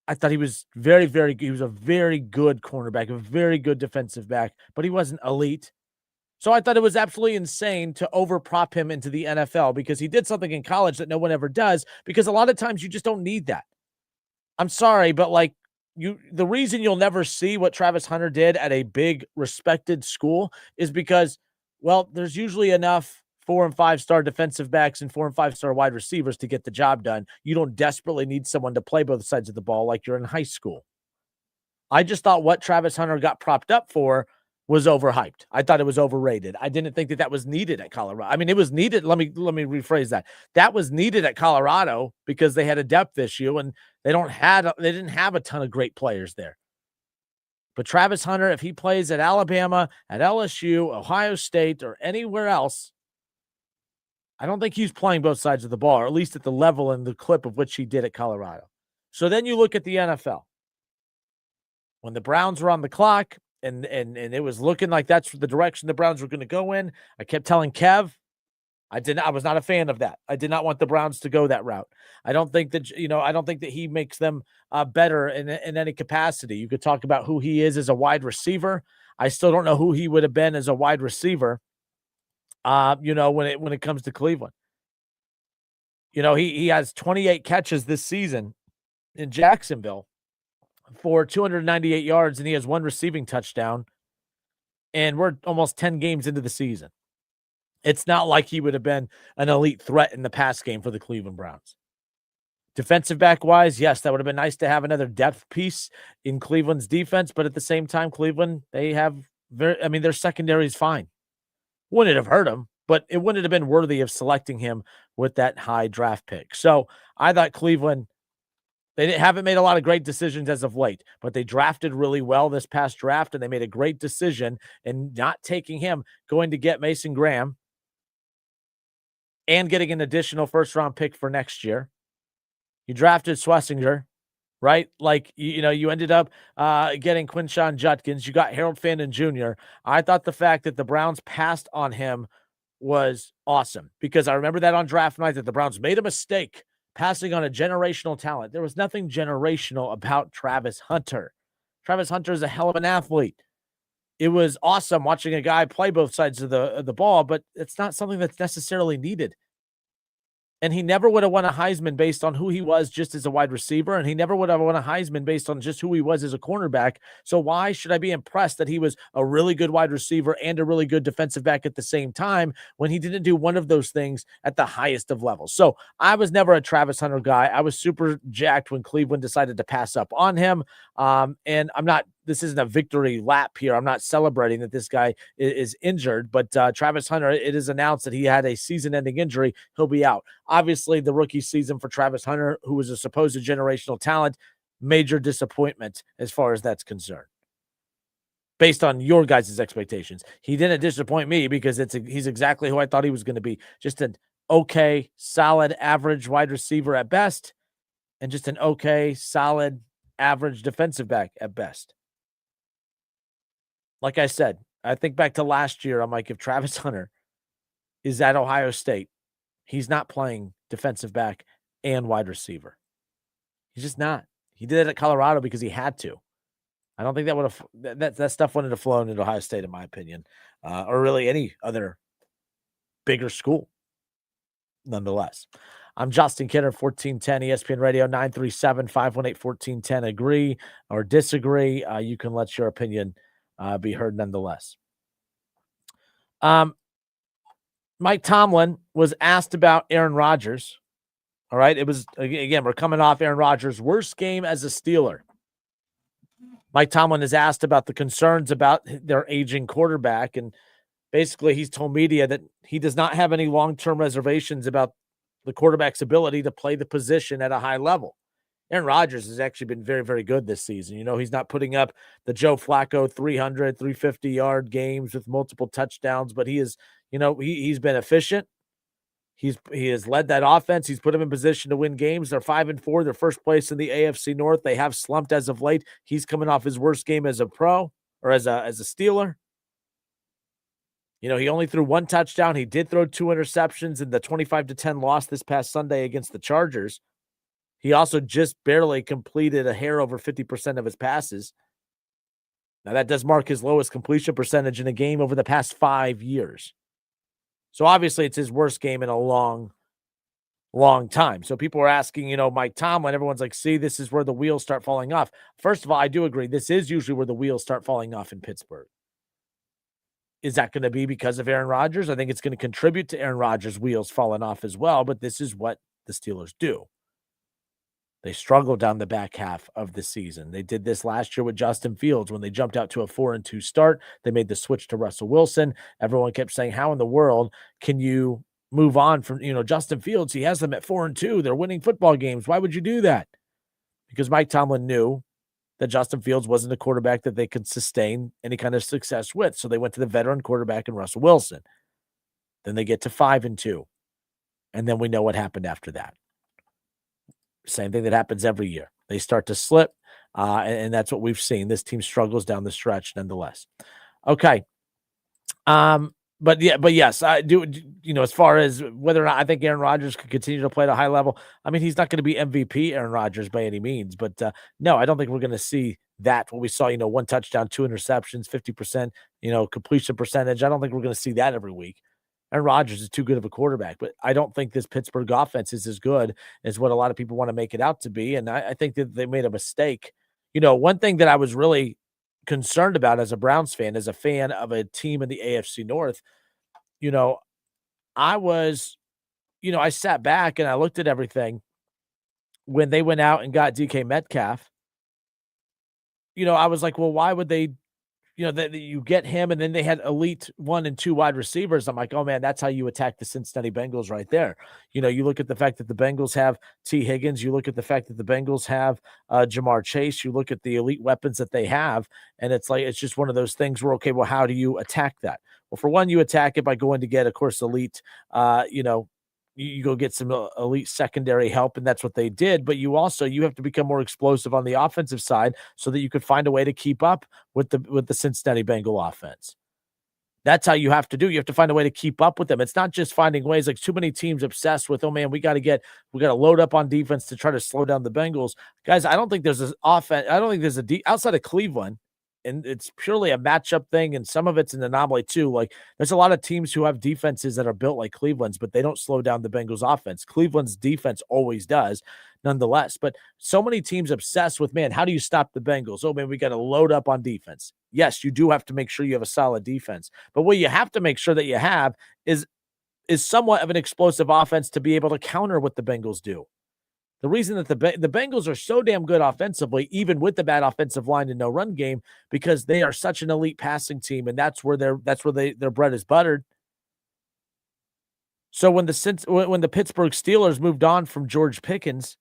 Speaker 2: I thought he was very, very good. He was a very good cornerback, a very good defensive back, but he wasn't elite. So I thought it was absolutely insane to overprop him into the NFL because he did something in college that no one ever does, because a lot of times you just don't need that. I'm sorry, but the reason you'll never see what Travis Hunter did at a big respected school is because, well, there's usually enough 4- and 5-star defensive backs and 4- and 5-star wide receivers to get the job done. You don't desperately need someone to play both sides of the ball like you're in high school. I just thought what Travis Hunter got propped up for was overhyped. I thought it was overrated. I didn't think that was needed at Colorado. I mean, it was needed. Let me rephrase that. That was needed at Colorado because they had a depth issue and they didn't have a ton of great players there. But Travis Hunter, if he plays at Alabama, at LSU, Ohio State, or anywhere else, I don't think he's playing both sides of the ball, or at least at the level and the clip of which he did at Colorado. So then you look at the NFL. When the Browns were on the clock, and it was looking like that's the direction the Browns were going to go in. I kept telling Kev, I was not a fan of that. I did not want the Browns to go that route. I don't think that he makes them better in any capacity. You could talk about who he is as a wide receiver. I still don't know who he would have been as a wide receiver. When it comes to Cleveland, he has 28 catches this season in Jacksonville for 298 yards, and he has 1 receiving touchdown, and we're almost 10 games into the season. It's not like he would have been an elite threat in the pass game for the Cleveland Browns. Defensive back wise, yes, that would have been nice to have another depth piece in Cleveland's defense, but at the same time, Cleveland, they have their secondary is fine. Wouldn't have hurt him, but it wouldn't have been worthy of selecting him with that high draft pick. So I thought Cleveland, they haven't made a lot of great decisions as of late, but they drafted really well this past draft, and they made a great decision in not taking him, going to get Mason Graham and getting an additional first-round pick for next year. You drafted Schlesinger, right? You ended up getting Quinshon Judkins. You got Harold Fandon Jr. I thought the fact that the Browns passed on him was awesome, because I remember that on draft night that the Browns made a mistake passing on a generational talent. There was nothing generational about Travis Hunter. Travis Hunter is a hell of an athlete. It was awesome watching a guy play both sides of the ball, but it's not something that's necessarily needed. And he never would have won a Heisman based on who he was just as a wide receiver, and he never would have won a Heisman based on just who he was as a cornerback. So why should I be impressed that he was a really good wide receiver and a really good defensive back at the same time when he didn't do one of those things at the highest of levels? So I was never a Travis Hunter guy. I was super jacked when Cleveland decided to pass up on him. And this isn't a victory lap here. I'm not celebrating that this guy is injured, but Travis Hunter, it is announced that he had a season-ending injury. He'll be out. Obviously, the rookie season for Travis Hunter, who was a supposed generational talent, major disappointment as far as that's concerned. Based on your guys' expectations. He didn't disappoint me because he's exactly who I thought he was going to be. Just an okay, solid, average wide receiver at best, and just an okay, solid, average defensive back at best. Like I said, I think back to last year, I'm like, if Travis Hunter is at Ohio State, he's not playing defensive back and wide receiver. He's just not. He did it at Colorado because he had to. I don't think that would have that stuff wouldn't have flown into Ohio State, in my opinion, or really any other bigger school. Nonetheless, I'm Justin Kidder, 1410 ESPN Radio, 937-518-1410. Agree or disagree? You can let your opinion be heard nonetheless. Mike Tomlin was asked about Aaron Rodgers. All right. It was, again, we're coming off Aaron Rodgers' worst game as a Steeler. Mike Tomlin is asked about the concerns about their aging quarterback. And basically, he's told media that he does not have any long-term reservations about the quarterback's ability to play the position at a high level. Aaron Rodgers has actually been very, very good this season. You know, he's not putting up the Joe Flacco 300, 350-yard games with multiple touchdowns, but he is, you know, he's been efficient. He has led that offense. He's put them in position to win games. They're 5-4. They're first place in the AFC North. They have slumped as of late. He's coming off his worst game as a pro or as a Steeler. You know, he only threw one touchdown. He did throw 2 interceptions in the 25-10 loss this past Sunday against the Chargers. He also just barely completed a hair over 50% of his passes. Now, that does mark his lowest completion percentage in a game over the past 5 years. So, obviously, it's his worst game in a long, long time. So, people are asking, you know, Mike Tomlin, everyone's like, see, this is where the wheels start falling off. First of all, I do agree. This is usually where the wheels start falling off in Pittsburgh. Is that going to be because of Aaron Rodgers? I think it's going to contribute to Aaron Rodgers' wheels falling off as well, but this is what the Steelers do. They struggled down the back half of the season. They did this last year with Justin Fields when they jumped out to a 4-2 start. They made the switch to Russell Wilson. Everyone kept saying, how in the world can you move on from, you know, Justin Fields? He has them at 4-2. They're winning football games. Why would you do that? Because Mike Tomlin knew that Justin Fields wasn't a quarterback that they could sustain any kind of success with. So they went to the veteran quarterback in Russell Wilson. Then they get to 5-2. And then we know what happened after that. Same thing that happens every year. They start to slip, and that's what we've seen. This team struggles down the stretch nonetheless. Okay. But yes, I do, you know, as far as whether or not I think Aaron Rodgers could continue to play at a high level, I mean, he's not going to be MVP Aaron Rodgers by any means, but no, I don't think we're going to see that. What we saw, you know, 1 touchdown, 2 interceptions, 50%, you know, completion percentage. I don't think we're going to see that every week. Aaron Rodgers is too good of a quarterback, but I don't think this Pittsburgh offense is as good as what a lot of people want to make it out to be. And I think that they made a mistake. You know, one thing that I was really concerned about as a Browns fan, as a fan of a team in the AFC North, you know, I sat back and I looked at everything when they went out and got DK Metcalf. You know, I was like, well, why would they, you know, that you get him, and then they had elite 1 and 2 wide receivers. I'm like, oh man, that's how you attack the Cincinnati Bengals right there. You know, you look at the fact that the Bengals have T. Higgins, you look at the fact that the Bengals have Jamar Chase, you look at the elite weapons that they have, and it's like, it's just one of those things where, okay, well, how do you attack that? Well, for one, you attack it by going to get, of course, elite, you know, you go get some elite secondary help, and that's what they did. But you have to become more explosive on the offensive side so that you could find a way to keep up with the Cincinnati Bengal offense. That's how you have to do. You have to find a way to keep up with them. It's not just finding ways, like too many teams obsessed with, oh man, we got to load up on defense to try to slow down the Bengals. Guys, I don't think there's an offense. I don't think there's outside of Cleveland, and it's purely a matchup thing, and some of it's an anomaly too. Like there's a lot of teams who have defenses that are built like Cleveland's, but they don't slow down the Bengals offense. Cleveland's defense always does, nonetheless. But so many teams obsessed with, man, how do you stop the Bengals? Oh man, we got to load up on defense. Yes, you do have to make sure you have a solid defense, but what you have to make sure that you have is somewhat of an explosive offense to be able to counter what the Bengals do. The reason that the Bengals are so damn good offensively, even with the bad offensive line and no run game, because they are such an elite passing team, and that's where their bread is buttered. So when the Pittsburgh Steelers moved on from George Pickens,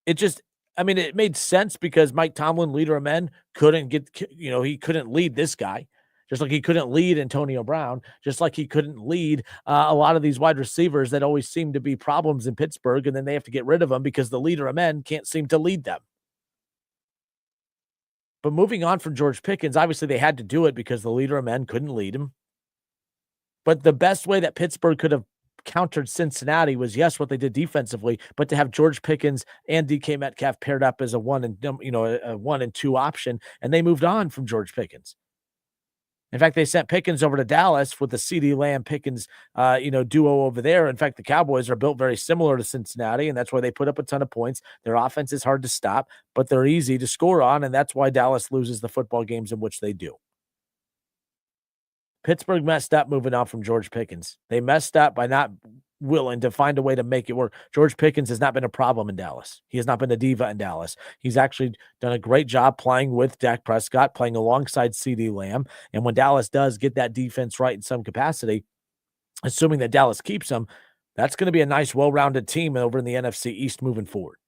Speaker 2: it made sense because Mike Tomlin, leader of men, he couldn't lead this guy. Just like he couldn't lead Antonio Brown, just like he couldn't lead a lot of these wide receivers that always seem to be problems in Pittsburgh, and then they have to get rid of them because the leader of men can't seem to lead them. But moving on from George Pickens, obviously they had to do it because the leader of men couldn't lead him. But the best way that Pittsburgh could have countered Cincinnati was, yes, what they did defensively, but to have George Pickens and DK Metcalf paired up as a 1 and 2 option, and they moved on from George Pickens. In fact, they sent Pickens over to Dallas with the CeeDee Lamb Pickens, duo over there. In fact, the Cowboys are built very similar to Cincinnati, and that's why they put up a ton of points. Their offense is hard to stop, but they're easy to score on, and that's why Dallas loses the football games in which they do. Pittsburgh messed up moving on from George Pickens. They messed up by not willing to find a way to make it work. George Pickens has not been a problem in Dallas. He has not been a diva in Dallas. He's actually done a great job playing with Dak Prescott, playing alongside CeeDee Lamb. And when Dallas does get that defense right in some capacity, assuming that Dallas keeps him, that's going to be a nice, well-rounded team over in the NFC East moving forward.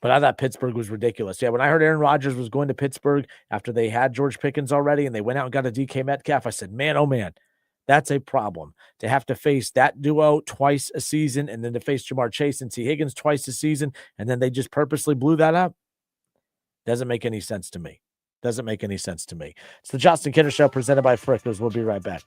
Speaker 2: But I thought Pittsburgh was ridiculous. Yeah, when I heard Aaron Rodgers was going to Pittsburgh after they had George Pickens already and they went out and got a DK Metcalf, I said, man, oh man, that's a problem. To have to face that duo twice a season and then to face Jamar Chase and T. Higgins twice a season, and then they just purposely blew that up, doesn't make any sense to me. Doesn't make any sense to me. It's the Justin Kinner Show presented by Frickers. We'll be right back.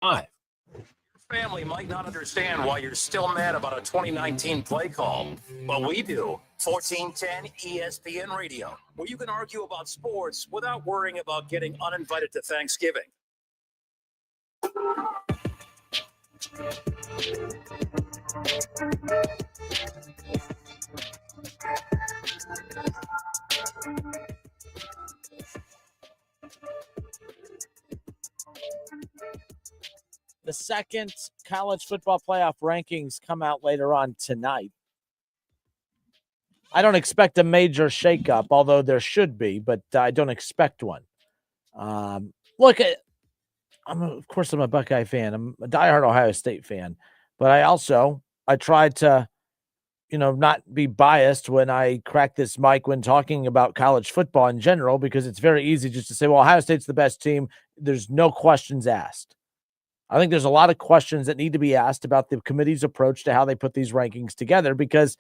Speaker 2: 5.
Speaker 1: Family might not understand why you're still mad about a 2019 play call, but we do. 1410 ESPN Radio, where you can argue about sports without worrying about getting uninvited to Thanksgiving.
Speaker 2: The second college football playoff rankings come out later on tonight. I don't expect a major shakeup, although there should be, but I don't expect one. Look, of course, I'm a Buckeye fan. I'm a diehard Ohio State fan, but I tried to, not be biased when I crack this mic when talking about college football in general, because it's very easy just to say, well, Ohio State's the best team. There's no questions asked. I think there's a lot of questions that need to be asked about the committee's approach to how they put these rankings together, because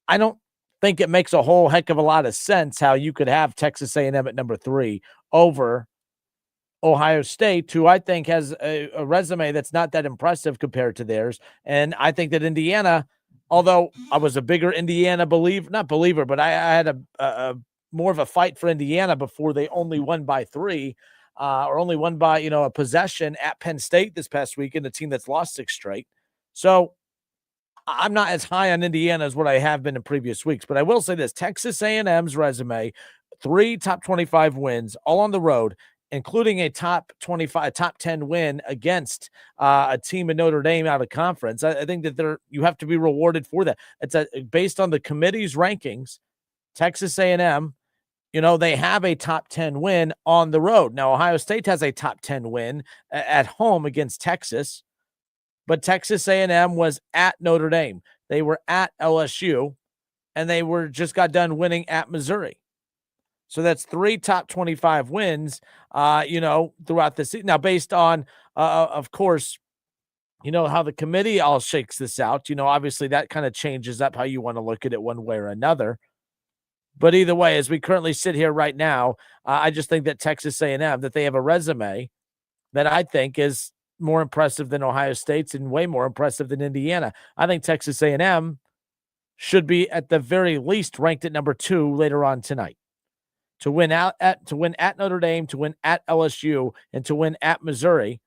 Speaker 2: I don't think it makes a whole heck of a lot of sense how you could have Texas A&M at number 3 over Ohio State, who I think has a resume that's not that impressive compared to theirs. And I think that Indiana, although I was a bigger Indiana not believer, but I had a more of a fight for Indiana before they only won by 3. Or only won by, a possession at Penn State this past weekend, a team that's lost 6 straight. So I'm not as high on Indiana as what I have been in previous weeks, but I will say this: Texas A&M's resume, 3 top 25 wins, all on the road, including a top 10 win against a team in Notre Dame out of conference. I think that you have to be rewarded for that. It's based on the committee's rankings. Texas A&M, they have a top 10 win on the road. Now, Ohio State has a top 10 win at home against Texas, but Texas A&M was at Notre Dame. They were at LSU, and they just got done winning at Missouri. So that's 3 top 25 wins, throughout the season. Now, based on, of course, how the committee all shakes this out, obviously that kind of changes up how you want to look at it one way or another. But either way, as we currently sit here right now, I just think that Texas A&M, that they have a resume that I think is more impressive than Ohio State's and way more impressive than Indiana. I think Texas A&M should be at the very least ranked at number 2 later on tonight. To win at Notre Dame, to win at LSU, and to win at Missouri,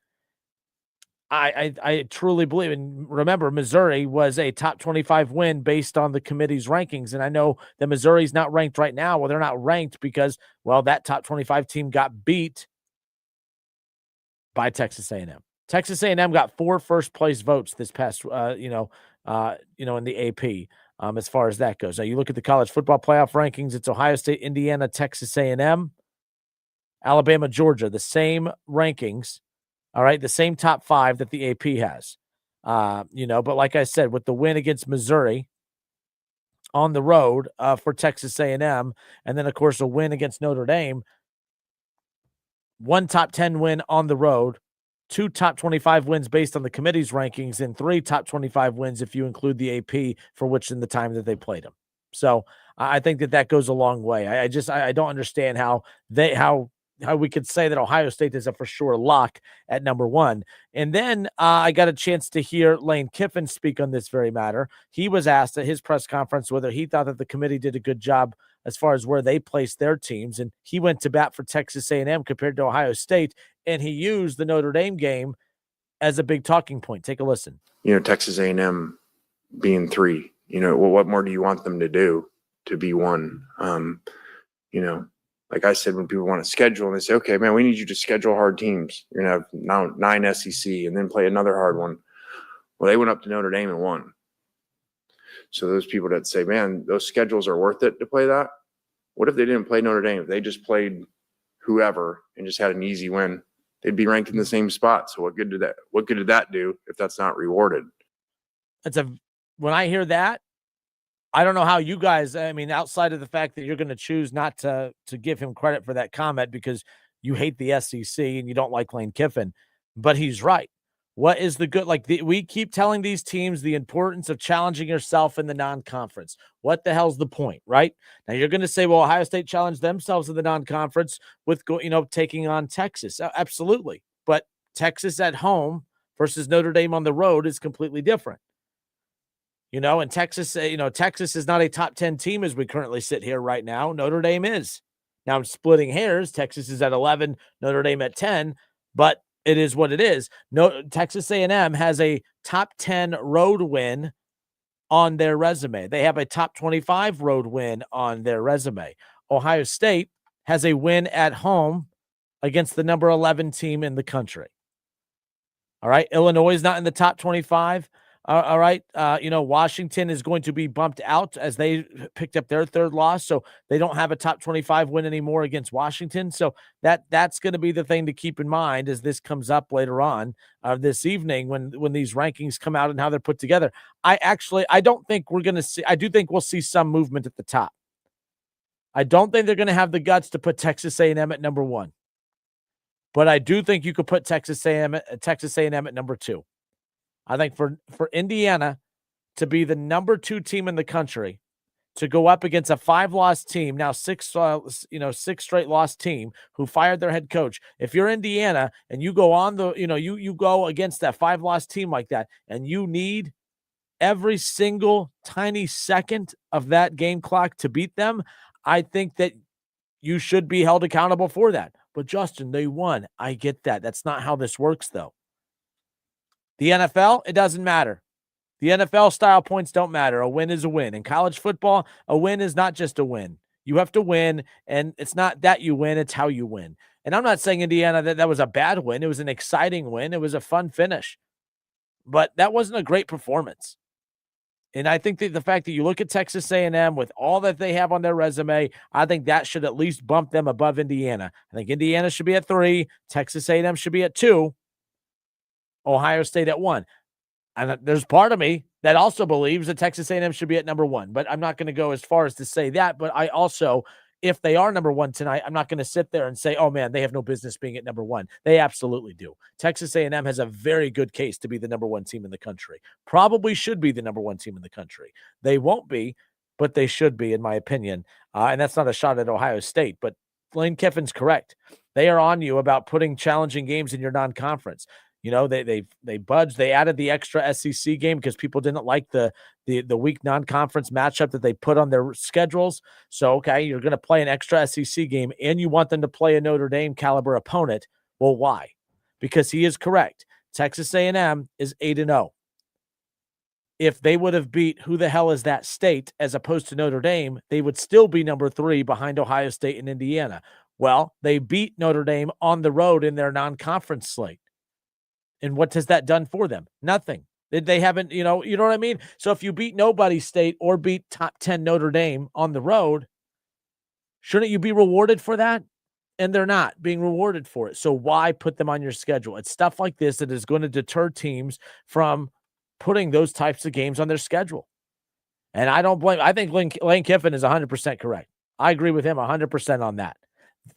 Speaker 2: I truly believe. And remember, Missouri was a top 25 win based on the committee's rankings. And I know that Missouri's not ranked right now. Well, they're not ranked because, that top 25 team got beat by Texas A&M. Texas A&M got 4 first place votes this past, in the AP, as far as that goes. Now you look at the college football playoff rankings. It's Ohio State, Indiana, Texas A&M, Alabama, Georgia, the same rankings. All right, the same top 5 that the AP has, but like I said, with the win against Missouri on the road for Texas A&M, and then, of course, a win against Notre Dame, 1 top 10 win on the road, 2 top 25 wins based on the committee's rankings, and 3 top 25 wins if you include the AP for which in the time that they played them. So I think that goes a long way. I don't understand how we could say that Ohio State is a for sure lock at number 1. And then I got a chance to hear Lane Kiffin speak on this very matter. He was asked at his press conference whether he thought that the committee did a good job as far as where they placed their teams. And he went to bat for Texas A&M compared to Ohio State, and he used the Notre Dame game as a big talking point. Take a listen.
Speaker 4: Texas A&M being 3, what more do you want them to do to be 1? Like I said, when people want to schedule and they say, okay, man, we need you to schedule hard teams. You're going to have now 9 SEC and then play another hard one. Well, they went up to Notre Dame and won. So those people that say, man, those schedules are worth it to play that. What if they didn't play Notre Dame? If they just played whoever and just had an easy win, they'd be ranked in the same spot. So what good did that do if that's not rewarded?
Speaker 2: When I hear that, I don't know how you guys, outside of the fact that you're going to choose not to give him credit for that comment because you hate the SEC and you don't like Lane Kiffin, but he's right. What is the good? We keep telling these teams the importance of challenging yourself in the non-conference. What the hell's the point, right? Now you're going to say, well, Ohio State challenged themselves in the non-conference with, taking on Texas. Absolutely. But Texas at home versus Notre Dame on the road is completely different. And Texas, Texas is not a top 10 team as we currently sit here right now. Notre Dame is. Now I'm splitting hairs. Texas is at 11, Notre Dame at 10, but it is what it is. No, Texas A&M has a top 10 road win on their resume. They have a top 25 road win on their resume. Ohio State has a win at home against the number 11 team in the country. All right. Illinois is not in the top 25. All right. Washington is going to be bumped out as they picked up their third loss. So they don't have a top 25 win anymore against Washington. So that's going to be the thing to keep in mind as this comes up later on this evening when these rankings come out and how they're put together. I don't think we're going to see, I do think we'll see some movement at the top. I don't think they're going to have the guts to put Texas A&M at number 1. But I do think you could put Texas A&M at number 2. I think for Indiana to be the number 2 team in the country, to go up against a 5-loss team, now 6 straight loss team who fired their head coach. If you're Indiana and you go on you go against that 5-loss team like that, and you need every single tiny second of that game clock to beat them, I think that you should be held accountable for that. But Justin, they won. I get that. That's not how this works, though. The NFL, it doesn't matter. The NFL style points don't matter. A win is a win. In college football, a win is not just a win. You have to win, and it's not that you win, it's how you win. And I'm not saying Indiana that was a bad win. It was an exciting win. It was a fun finish. But that wasn't a great performance. And I think that the fact that you look at Texas A&M with all that they have on their resume, I think that should at least bump them above Indiana. I think Indiana should be at 3. Texas A&M should be at 2. Ohio State at 1. And there's part of me that also believes that Texas A&M should be at number 1. But I'm not going to go as far as to say that. But I also, if they are number 1 tonight, I'm not going to sit there and say, oh, man, they have no business being at number 1. They absolutely do. Texas A&M has a very good case to be the number 1 team in the country. Probably should be the number 1 team in the country. They won't be, but they should be, in my opinion. And that's not a shot at Ohio State. But Lane Kiffin's correct. They are on you about putting challenging games in your non-conference. They budged. They added the extra SEC game because people didn't like the weak non-conference matchup that they put on their schedules. So, okay, you're going to play an extra SEC game and you want them to play a Notre Dame caliber opponent. Well, why? Because he is correct. Texas A&M is 8-0. If they would have beat who the hell is that state as opposed to Notre Dame, they would still be number 3 behind Ohio State and Indiana. Well, they beat Notre Dame on the road in their non-conference slate. And what has that done for them? Nothing. They haven't, you know what I mean? So if you beat nobody state or beat top 10 Notre Dame on the road, shouldn't you be rewarded for that? And they're not being rewarded for it. So why put them on your schedule? It's stuff like this that is going to deter teams from putting those types of games on their schedule. And I don't blame. I think Lane Kiffin is 100% correct. I agree with him 100% on that.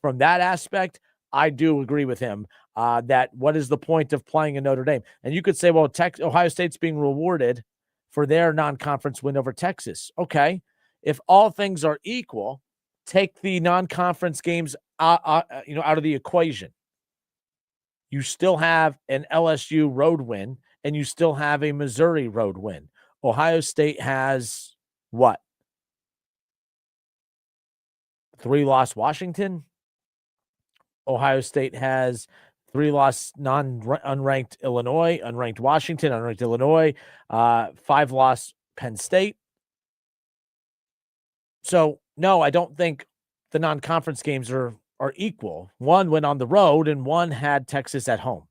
Speaker 2: From that aspect, I do agree with him that what is the point of playing in Notre Dame? And you could say, well, Ohio State's being rewarded for their non-conference win over Texas. Okay. If all things are equal, take the non-conference games out of the equation. You still have an LSU road win, and you still have a Missouri road win. Ohio State has what? 3-loss Washington. Ohio State has 3-loss unranked Illinois, unranked Washington, unranked Illinois, 5-loss Penn State. So, no, I don't think the non-conference games are equal. One went on the road, and one had Texas at home.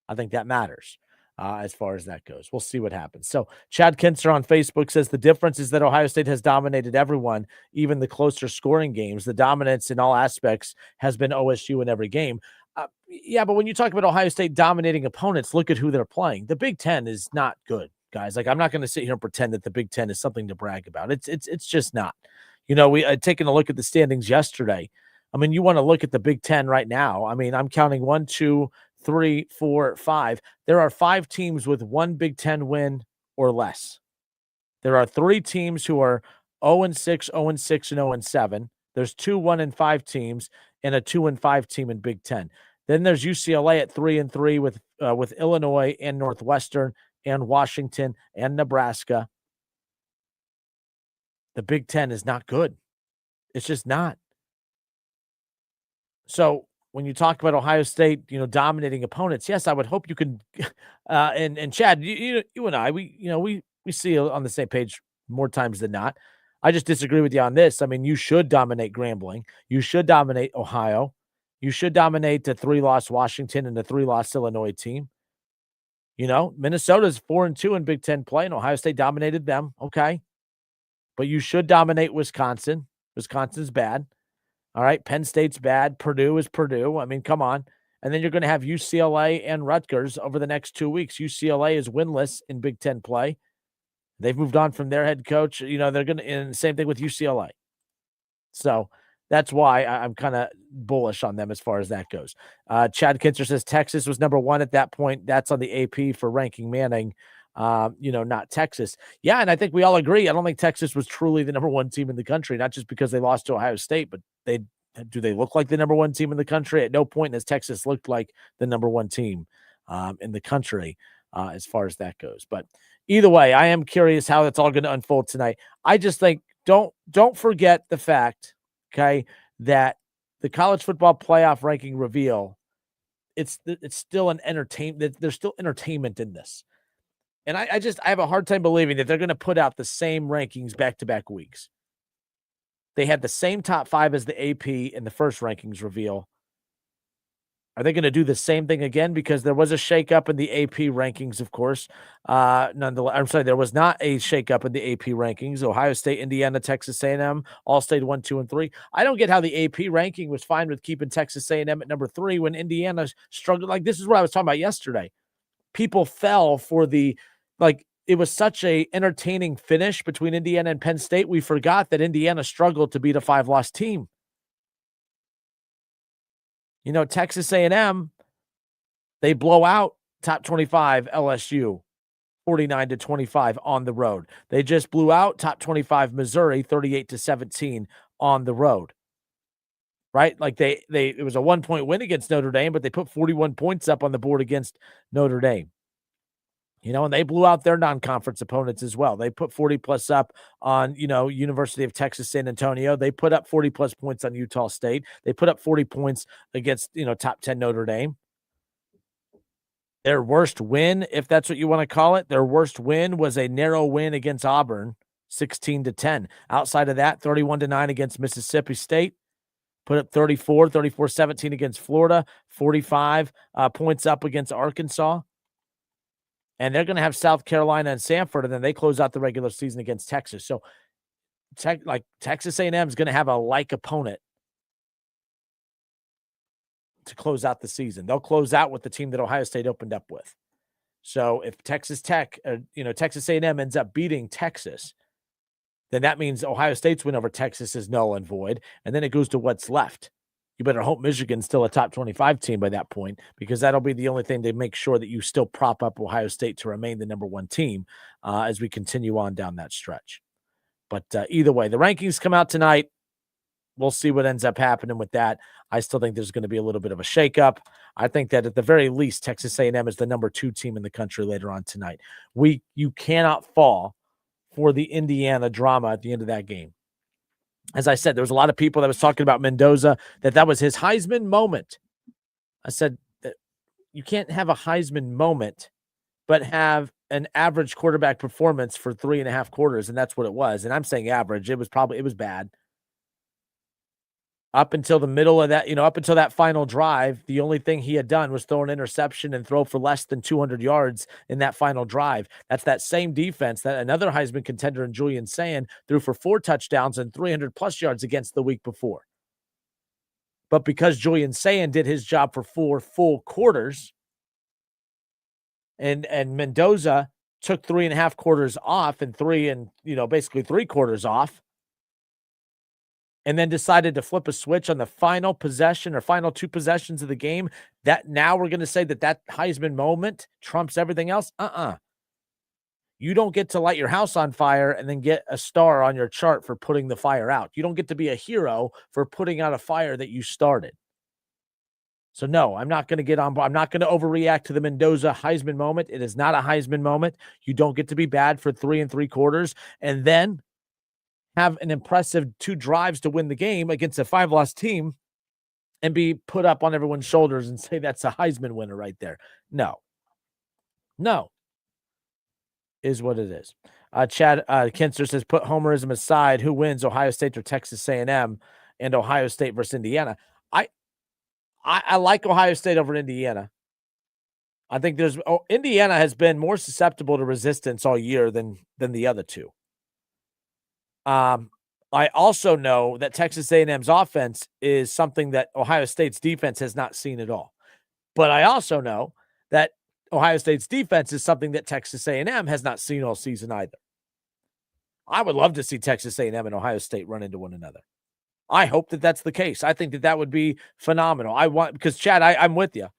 Speaker 2: I think that matters as far as that goes. We'll see what happens. So Chad Kinster on Facebook says the difference is that Ohio State has dominated everyone, even the closer scoring games. The dominance in all aspects has been OSU in every game. Yeah, but when you talk about Ohio State dominating opponents, look at who they're playing. The Big Ten is not good, guys. Like, I'm not going to sit here and pretend that the Big Ten is something to brag about. It's just not. You know, we had taken a look at the standings yesterday. I mean, you want to look at the Big Ten right now. I mean, I'm counting 1, 2, 3, 4, 5. There are 5 teams with 1 Big Ten win or less. There are 3 teams who are 0-6, 0-6, and 0-7. There's 2 1-5 teams and a 2-5 team in Big Ten. Then there's UCLA at 3-3 with Illinois and Northwestern and Washington and Nebraska. The Big Ten is not good. It's just not. So when you talk about Ohio State, dominating opponents, yes, I would hope you can. And Chad, you and I, we see on the same page more times than not. I just disagree with you on this. I mean, you should dominate Grambling. You should dominate Ohio. You should dominate the 3-loss Washington and the 3-loss Illinois team. Minnesota's 4-2 in Big Ten play, and Ohio State dominated them. Okay. But you should dominate Wisconsin. Wisconsin's bad. All right. Penn State's bad. Purdue is Purdue. I mean, come on. And then you're going to have UCLA and Rutgers over the next 2 weeks. UCLA is winless in Big Ten play. They've moved on from their head coach. They're going to, and same thing with UCLA. So that's why I'm kind of bullish on them as far as that goes. Chad Kinzer says Texas was number 1 at that point. That's on the AP for ranking Manning, not Texas. Yeah, and I think we all agree. I don't think Texas was truly the number 1 team in the country, not just because they lost to Ohio State, but do they look like the number 1 team in the country? At no point has Texas looked like the number 1 team in the country as far as that goes. But either way, I am curious how that's all going to unfold tonight. I just think don't forget the fact, okay, that the college football playoff ranking reveal, it's still an entertainment. There's still entertainment in this. And I have a hard time believing that they're going to put out the same rankings back-to-back weeks. They had the same top 5 as the AP in the first rankings reveal. Are they going to do the same thing again? Because there was a shakeup in the AP rankings, of course. Nonetheless, I'm sorry, there was not a shakeup in the AP rankings. Ohio State, Indiana, Texas A&M, all stayed 1, 2, and 3. I don't get how the AP ranking was fine with keeping Texas A&M at number 3 when Indiana struggled. Like, this is what I was talking about yesterday. People fell for it was such a entertaining finish between Indiana and Penn State. We forgot that Indiana struggled to beat a 5-loss team. Texas A&M, they blow out top 25 LSU 49-25 on the road. They just blew out top 25 Missouri 38-17 on the road. Right? Like it was a 1-point win against Notre Dame, but they put 41 points up on the board against Notre Dame. And they blew out their non-conference opponents as well. They put 40+ up on, University of Texas San Antonio. They put up 40+ points on Utah State. They put up 40 points against, top 10 Notre Dame. Their worst win, if that's what you want to call it, their worst win was a narrow win against Auburn, 16-10. Outside of that, 31-9 against Mississippi State. Put up 34-17 against Florida, 45 points up against Arkansas. And they're going to have South Carolina and Samford, and then they close out the regular season against Texas. So, Texas A&M is going to have a like opponent to close out the season. They'll close out with the team that Ohio State opened up with. So, if Texas A&M ends up beating Texas, then that means Ohio State's win over Texas is null and void, and then it goes to what's left. You better hope Michigan's still a top 25 team by that point, because that'll be the only thing to make sure that you still prop up Ohio State to remain the number 1 team as we continue on down that stretch. But either way, the rankings come out tonight. We'll see what ends up happening with that. I still think there's going to be a little bit of a shakeup. I think that at the very least, Texas A&M is the number 2 team in the country later on tonight. You cannot fall for the Indiana drama at the end of that game. As I said, there was a lot of people that was talking about Mendoza, that was his Heisman moment. I said that you can't have a Heisman moment, but have an average quarterback performance for 3.5 quarters, and that's what it was. And I'm saying average. It was bad. Up until the middle of that, up until that final drive, the only thing he had done was throw an interception and throw for less than 200 yards in that final drive. That's that same defense that another Heisman contender in Julian Sayin threw for 4 touchdowns and 300+ yards against the week before. But because Julian Sayin did his job for 4 full quarters, and Mendoza took 3.5 quarters off and basically 3 quarters off, and then decided to flip a switch on the final possession or final 2 possessions of the game, that now we're going to say that Heisman moment trumps everything else? You don't get to light your house on fire and then get a star on your chart for putting the fire out. You don't get to be a hero for putting out a fire that you started. So no, I'm not going to get on board. I'm not going to overreact to the Mendoza Heisman moment. It is not a Heisman moment. You don't get to be bad for 3 3/4 and then have an impressive 2 drives to win the game against a 5-loss team and be put up on everyone's shoulders and say that's a Heisman winner right there. No. Is what it is. Chad Kinster says, put homerism aside. Who wins, Ohio State or Texas A&M, and Ohio State versus Indiana? I like Ohio State over Indiana. I think Indiana has been more susceptible to resistance all year than the other two. I also know that Texas A&M's offense is something that Ohio State's defense has not seen at all. But I also know that Ohio State's defense is something that Texas A&M has not seen all season either. I would love to see Texas A&M and Ohio State run into one another. I hope that that's the case. I think that would be phenomenal. Because Chad, I'm with you.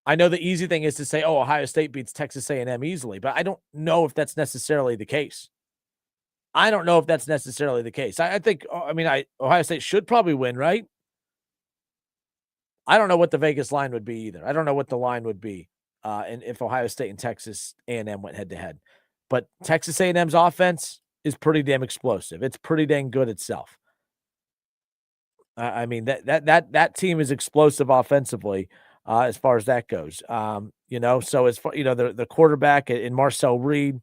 Speaker 2: I know the easy thing is to say, oh, Ohio State beats Texas A&M easily, but I don't know if that's necessarily the case. I think, Ohio State should probably win, right? I don't know what the Vegas line would be either. I don't know what the line would be and if Ohio State and Texas A&M went head-to-head. But Texas A&M's offense is pretty damn explosive. It's pretty dang good itself. That team is explosive offensively as far as that goes. So as far, the quarterback in Marcel Reed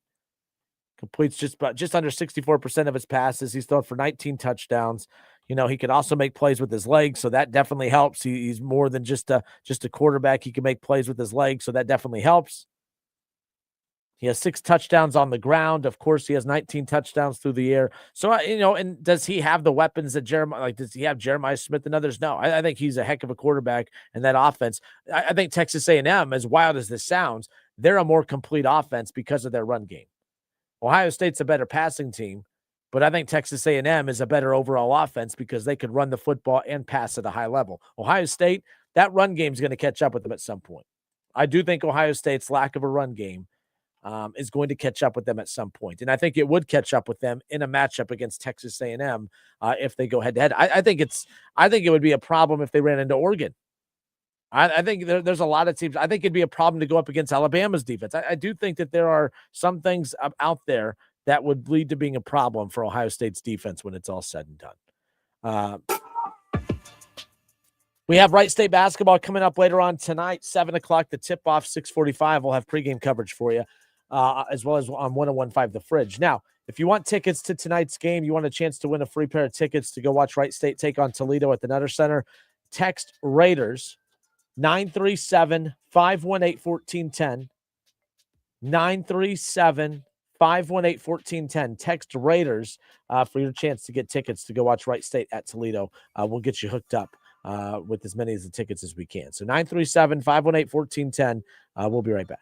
Speaker 2: completes just under 64% of his passes. He's thrown for 19 touchdowns. He could also make plays with his legs, so that definitely helps. He's more than just a quarterback. He can make plays with his legs, so that definitely helps. He has 6 touchdowns on the ground. Of course, he has 19 touchdowns through the air. So, and does he have the weapons that does he have Jeremiah Smith and others? No, I think he's a heck of a quarterback in that offense. I think Texas A&M, as wild as this sounds, they're a more complete offense because of their run game. Ohio State's a better passing team, but I think Texas A&M is a better overall offense because they could run the football and pass at a high level. Ohio State, that run game is going to catch up with them at some point. I do think Ohio State's lack of a run game is going to catch up with them at some point. And I think it would catch up with them in a matchup against Texas A&M if they go head-to-head. I think it would be a problem if they ran into Oregon. I think there's a lot of teams. I think it'd be a problem to go up against Alabama's defense. I do think that there are some things out there that would lead to being a problem for Ohio State's defense when it's all said and done. We have Wright State basketball coming up later on tonight, 7 o'clock, the tip-off, 6:45. We'll have pregame coverage for you, as well as on 101.5 The Fridge. Now, if you want tickets to tonight's game, you want a chance to win a free pair of tickets to go watch Wright State take on Toledo at the Nutter Center, text Raiders 937-518-1410. 937-518-1410. Text Raiders for your chance to get tickets to go watch Wright State at Toledo. We'll get you hooked up with as many of the tickets as we can. So 937-518-1410. We'll be right back.